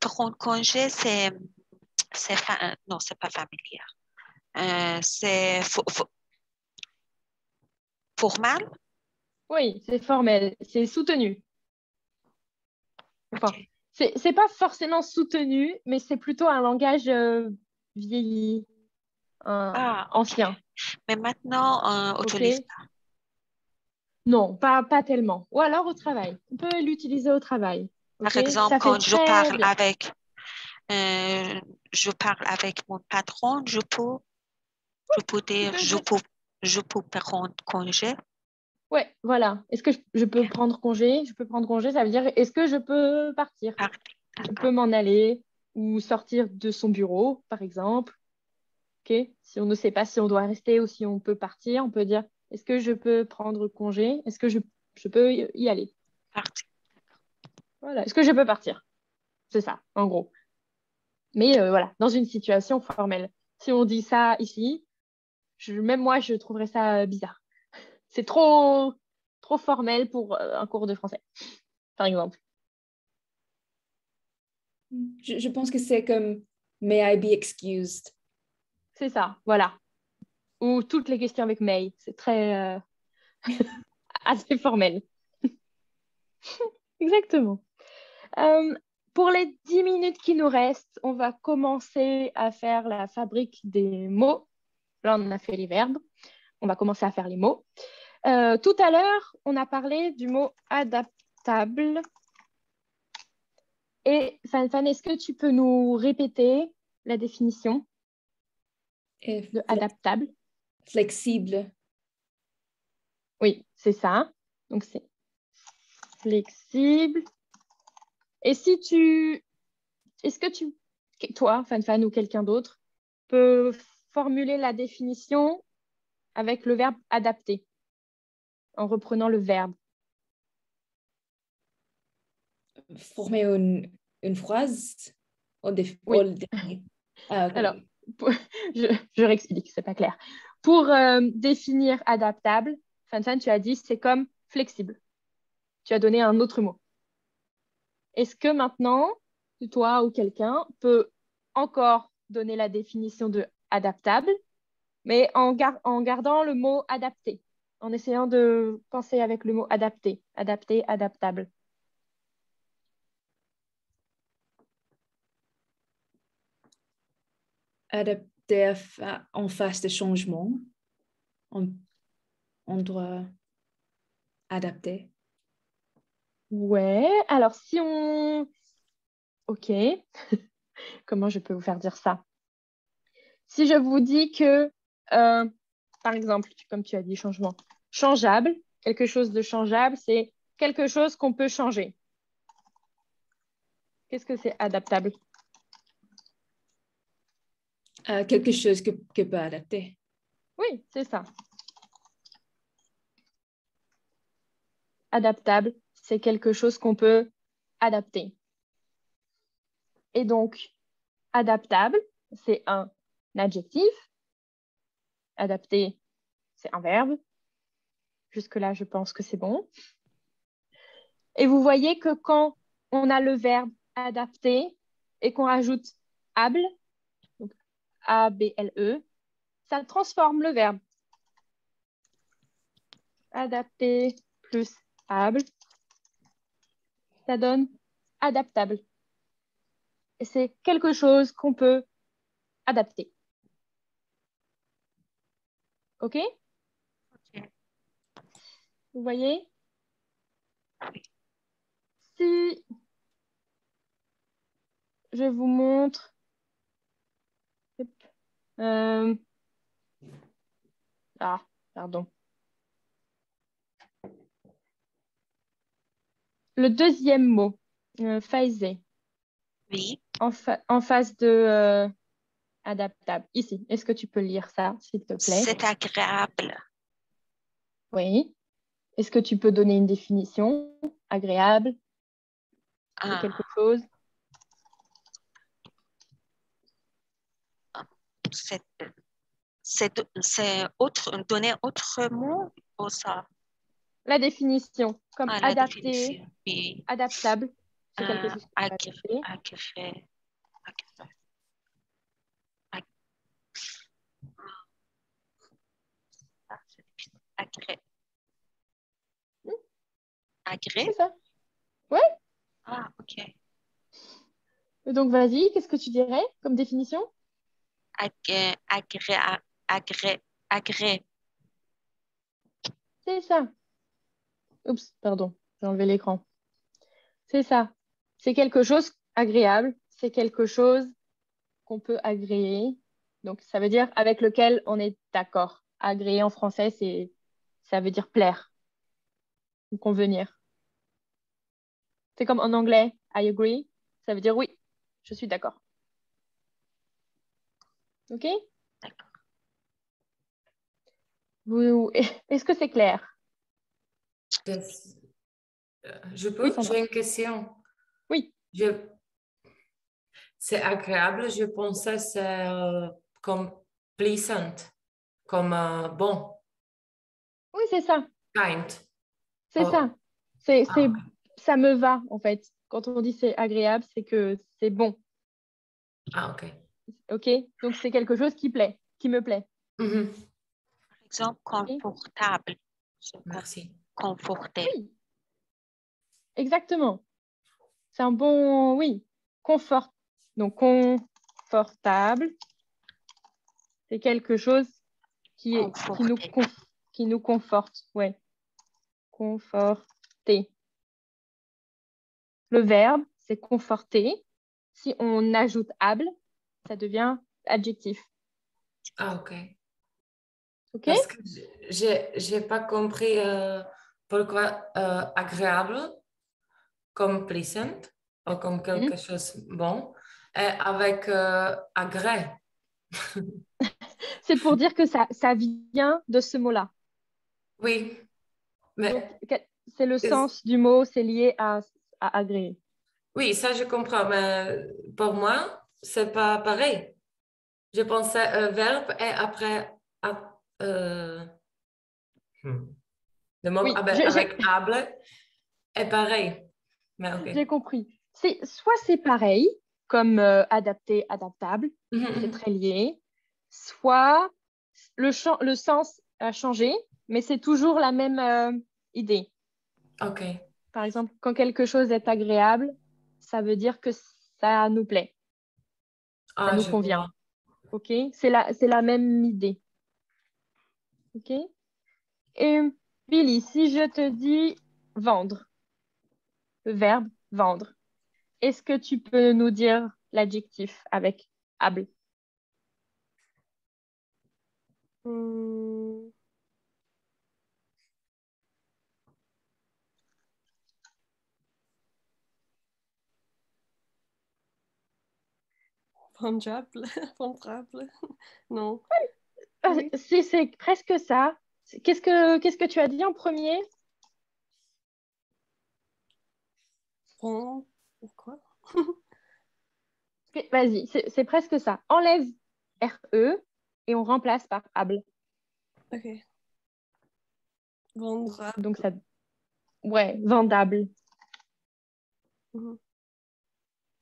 pour un congé, non, c'est pas familier. C'est formal. Oui, c'est formel, c'est soutenu. Enfin, Ok. c'est pas forcément soutenu, mais c'est plutôt un langage vieilli, Ah, ok. ancien. Mais maintenant, on utilise OK? Non, pas tellement. Ou alors au travail. On peut l'utiliser au travail. par OK? exemple, Ça fait quand très bien. je parle avec mon patron, je peux dire, Tu peux dire, je peux prendre congé. ouais, voilà. Est-ce que je peux prendre congé? Je peux prendre congé, ça veut dire est-ce que je peux partir? Parti. Je D'accord. peux m'en aller ou sortir de son bureau, par exemple. OK? Si on ne sait pas si on doit rester ou si on peut partir, on peut dire est-ce que je peux prendre congé? Est-ce que je peux y aller? Parti. Voilà. Est-ce que je peux partir? C'est ça, en gros. Mais voilà, dans une situation formelle. Si on dit ça ici, même moi, je trouverais ça bizarre. C'est trop formel pour un cours de français, par exemple. Je pense que c'est comme May I be excused? C'est ça, voilà. Ou toutes les questions avec May. C'est très assez formel. Exactement. Euh, pour les 10 minutes qui nous restent, on va commencer à faire la fabrique des mots. Là, on a fait les verbes. On va commencer à faire les mots. Tout à l'heure, on a parlé du mot adaptable. Et Fan, est-ce que tu peux nous répéter la définition Et de adaptable? flexible. Oui, c'est ça. Donc, c'est flexible. Et est-ce que toi, Fan ou quelqu'un d'autre, peut formuler la définition avec le verbe adapter, en reprenant le verbe? Former une phrase au Oui. dernier. Ah, ok. Alors, pour- je réexplique, c'est pas clair. Pour définir adaptable, Fan, tu as dit c'est comme flexible. Tu as donné un autre mot. Est-ce que maintenant, toi ou quelqu'un peut encore donner la définition de adaptable, mais en gardant le mot adapté, en essayant de penser avec le mot adapté, adapté, adaptable. Adapter en face de changement. On doit adapter. Ouais, alors si on... Ok, comment je peux vous faire dire ça? Si je vous dis que, par exemple, comme tu as dit, changement, changeable, quelque chose de changeable, c'est quelque chose qu'on peut changer. Qu'est-ce que c'est adaptable? Quelque chose que peut adapter. Oui, c'est ça. Adaptable, c'est quelque chose qu'on peut adapter. Et donc, adaptable, c'est un adjectif. Adapter, c'est un verbe. Jusque-là, je pense que c'est bon. Et vous voyez que quand on a le verbe adapter et qu'on rajoute able, donc A-B-L-E, ça transforme le verbe. Adapté plus able, ça donne adaptable. Et c'est quelque chose qu'on peut adapter. OK? Ok. Vous voyez? Oui. Si je vous montre... Ah, pardon. Le deuxième mot, phasé, Oui. en face de adaptable. Ici, est-ce que tu peux lire ça, s'il te plaît? C'est agréable. Oui. Est-ce que tu peux donner une définition? Agréable, c'est Ah, quelque chose. c'est donner autre mot ou ça? La définition, comme Ah, la adapté, définition. Oui. adaptable, c'est quelque chose qu'on peut adapter. Agré. Agré. Agré. C'est ça. Oui. Ah, ok. Donc, vas-y, qu'est-ce que tu dirais comme définition? Agré. C'est ça. Oups, pardon, j'ai enlevé l'écran. C'est ça. C'est quelque chose agréable. C'est quelque chose qu'on peut agréer. Donc, ça veut dire avec lequel on est d'accord. Agréer en français, ça veut dire plaire ou convenir. C'est comme en anglais, I agree. Ça veut dire oui, je suis d'accord. OK? D'accord. Est-ce que c'est clair? Je Oui, peux? Sandra. J'ai une question. Oui. C'est agréable, je pensais que c'est comme pleasant, comme bon, Oui, c'est ça. kind. C'est Oh, ça. ah, Ça me va, en fait. Quand on dit c'est agréable, c'est que c'est bon. ok. OK? Donc, c'est quelque chose qui plaît, qui me plaît. Mhm. Par exemple, OK? confortable. Merci. Conforté. Oui, exactement. C'est un bon, oui, confort. Donc, confortable, c'est quelque chose Conforté. qui nous conforte. Ouais, conforter. Le verbe, c'est conforter. Si on ajoute able, ça devient adjectif. Ah, ok. OK? Parce que j'ai pas compris pourquoi agréable comme pleasant ou comme Mhm. quelque chose bon et avec agrès. C'est pour dire que ça vient de ce mot-là. Oui, Donc, mais c'est le sens du mot, c'est lié à agréer. oui, ça je comprends, mais pour moi, c'est pas pareil. Je pensais verbe et après euh, hmm, le mot Oui, avec able est pareil. Mais ok. j'ai compris. Soit c'est pareil, comme adapté, adaptable, Mhm, c'est mhm. très lié, soit le sens a changé, mais c'est toujours la même idée. Ok. Par exemple, quand quelque chose est agréable, ça veut dire que ça nous plaît, ça Ah, nous je convient. vois. OK? C'est la même idée. OK? Et Billy, si je te dis vendre, le verbe vendre, est-ce que tu peux nous dire l'adjectif avec able? Hmm, vengeable, vendrable. Non. Oui. C'est presque ça. Qu'est-ce que tu as dit en premier? Bon, quoi? Vas-y, c'est presque ça. Enlève RE et on remplace par able. Ok. Vendrable. Donc ça, ouais, vendable. Mhm.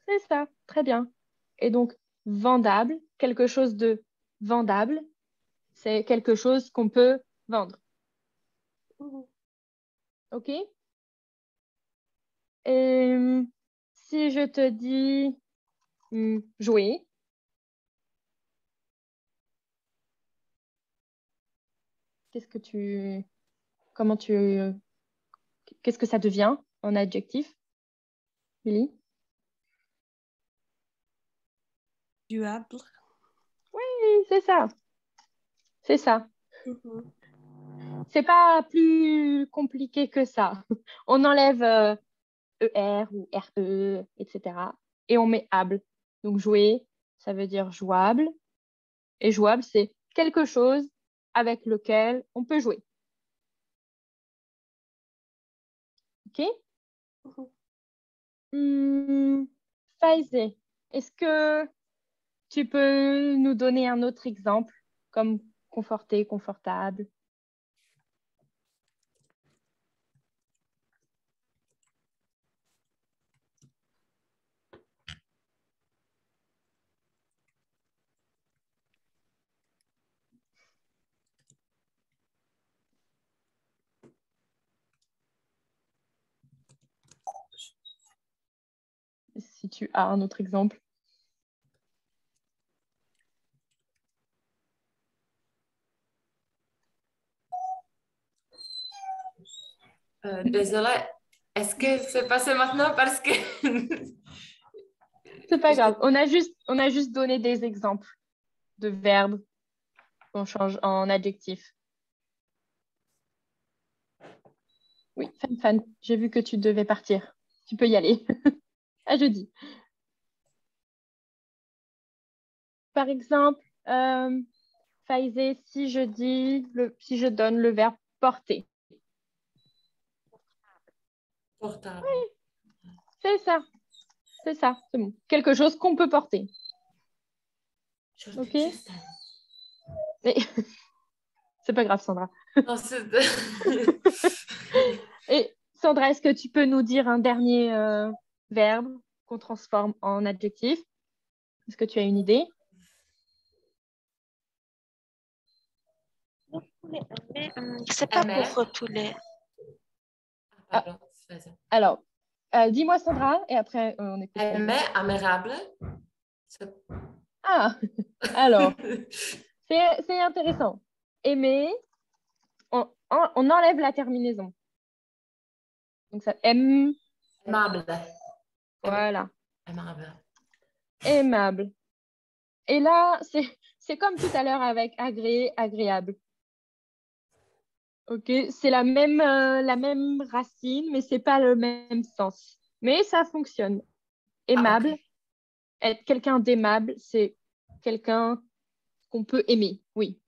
C'est ça, très bien. Et donc vendable, quelque chose de vendable, C'est quelque chose qu'on peut vendre. OK? Et si je te dis jouer, qu'est-ce que ça devient en adjectif, Lily? Jouable. Oui, c'est ça. C'est ça. C'est pas plus compliqué que ça. On enlève ER ou RE, etc. Et on met able. Donc jouer, ça veut dire jouable. Et jouable, c'est quelque chose avec lequel on peut jouer. OK? Faisait. Est-ce que tu peux nous donner un autre exemple, comme conforter, confortable? Si tu as un autre exemple. Désolée, est-ce que c'est passé maintenant parce que... C'est pas grave. On a juste donné des exemples de verbes qu'on change en adjectif. Oui, fan, j'ai vu que tu devais partir. Tu peux y aller. À jeudi. Par exemple, Faisé, si je donne le verbe porter. Portable. C'est ça. C'est ça. C'est bon. Quelque chose qu'on peut porter. OK? Mais... c'est pas grave, Sandra. Non, Et Sandra, est-ce que tu peux nous dire un dernier verbe qu'on transforme en adjectif? Est-ce que tu as une idée? Mais c'est pas pour tous les... Pardon, alors, dis-moi Sandra, et après on écoute. Aimer, amérable. Ah, alors, c'est intéressant. Aimer, on enlève la terminaison. Donc ça, aime. Aimable. Voilà. Aimable. Aimable. Et là, c'est comme tout à l'heure avec agréé, agréable. OK, c'est la même racine, mais c'est pas le même sens. Mais ça fonctionne. Aimable, okay. Être quelqu'un d'aimable, c'est quelqu'un qu'on peut aimer, oui.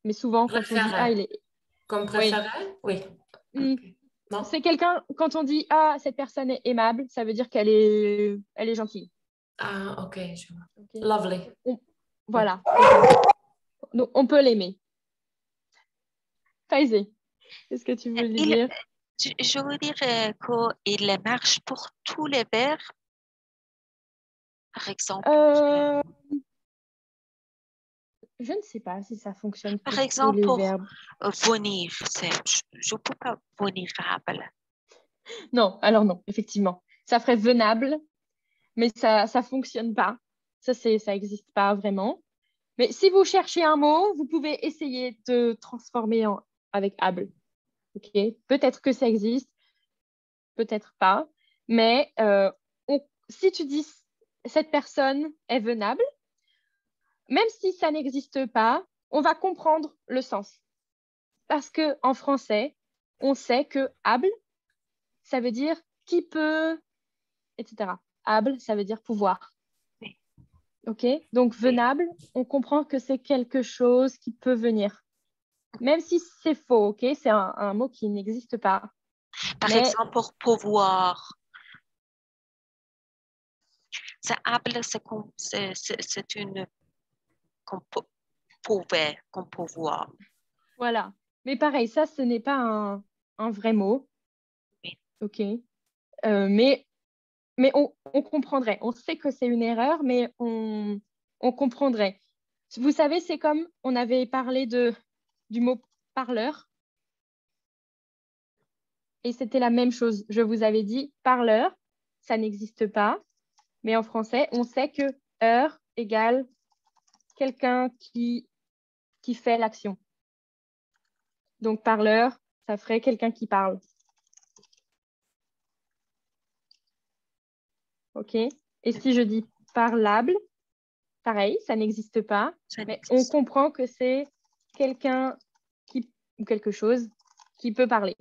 Mais souvent, quand on dit « Ah, il est... » Comme préféré? Oui. Okay. Non? C'est quelqu'un, quand on dit « Ah, cette personne est aimable », ça veut dire qu'elle est gentille. Ah, OK, je vois. Okay. Lovely. Voilà. Donc, on peut l'aimer. Faisé, qu'est-ce que tu veux lui dire? Je veux dire qu'il marche pour tous les verbes. Par exemple, je ne sais pas si ça fonctionne pour par exemple, tous les verbes. venir, je ne peux pas vulnérable. Non, alors non, effectivement. Ça ferait venable, mais ça ne fonctionne pas. Ça n'existe pas vraiment. Mais si vous cherchez un mot, vous pouvez essayer de transformer avec able. Okay? Peut-être que ça existe, peut-être pas. Mais si tu dis cette personne est venable, même si ça n'existe pas, on va comprendre le sens. Parce qu'en français, on sait que able, ça veut dire qui peut, etc. Able, ça veut dire pouvoir. Oui. OK? Donc, venable, on comprend que c'est quelque chose qui peut venir. Même si c'est faux, OK? C'est un mot qui n'existe pas. Par exemple, pour pouvoir. C'est able, c'est une qu'on pouvait, qu'on pouvoir. Voilà. Mais pareil, ça, ce n'est pas un vrai mot. Oui. OK? Mais on comprendrait. On sait que c'est une erreur, mais on comprendrait. Vous savez, c'est comme on avait parlé du mot parleur. Et c'était la même chose. Je vous avais dit parleur, ça n'existe pas. Mais en français, on sait que heure égale quelqu'un qui fait l'action. Donc, parleur, ça ferait quelqu'un qui parle. OK? Et si je dis parlable, pareil, ça n'existe pas. Mais on comprend que c'est quelqu'un ou quelque chose qui peut parler.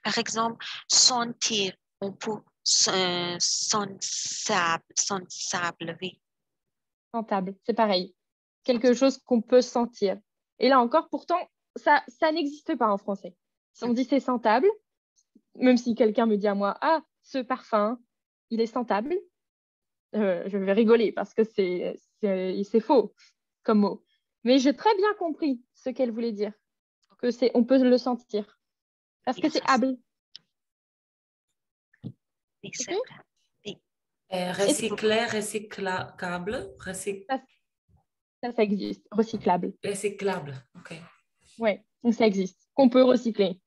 Par exemple, sentir, on peut sensable, oui. Sentable, c'est pareil. Quelque chose qu'on peut sentir. Et là encore, pourtant, ça n'existe pas en français. Si on dit c'est sentable, même si quelqu'un me dit à moi, ah, ce parfum, il est sentable, je vais rigoler parce que c'est faux comme mot. Mais j'ai très bien compris ce qu'elle voulait dire. On peut le sentir. Parce que c'est able. Oui, c'est Okay? vrai. Oui. Recycler, recyclable, Ça existe. Recyclable. recyclable. OK. Oui, ça existe. Qu'on peut recycler.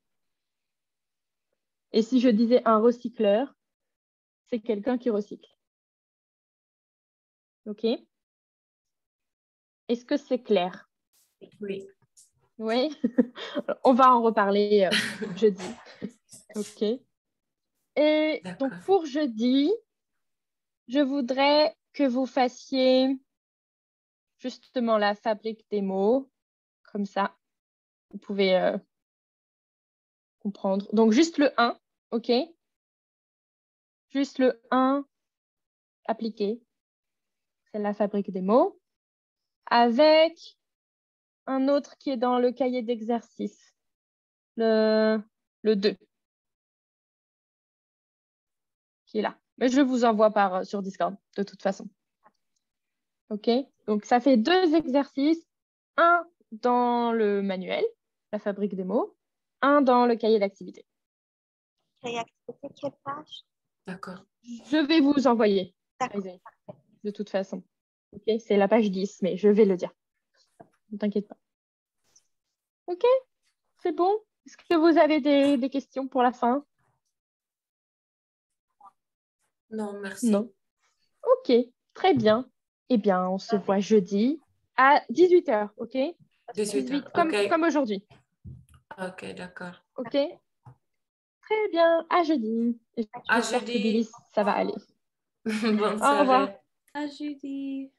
Et si je disais un recycleur, c'est quelqu'un qui recycle. OK? Est-ce que c'est clair? Oui. Oui. On va en reparler jeudi. OK. Et donc, pour jeudi, je voudrais que vous fassiez justement la fabrique des mots. Comme ça, vous pouvez comprendre. Donc, juste le 1, OK? Juste le 1 appliqué. C'est la fabrique des mots. Avec un autre qui est dans le cahier d'exercice. Le 2. Qui est là. Mais je vous envoie sur Discord, de toute façon. OK? Donc, ça fait 2 exercices. Un dans le manuel, la fabrique des mots. Un dans le cahier d'activité. Cahier d'activité, quelle page? D'accord. Je vais vous envoyer. De toute façon. OK? C'est la page 10, mais je vais le dire. Ne t'inquiète pas. OK? C'est bon? Est-ce que vous avez des questions pour la fin? Non, merci. Non. OK, très bien. Eh bien, on se voit jeudi à 18h, OK? 18h, comme aujourd'hui. OK, d'accord. OK? Très bien, à jeudi. J'espère que Billy, ça va aller. Bonne Au revoir. soirée. À jeudi.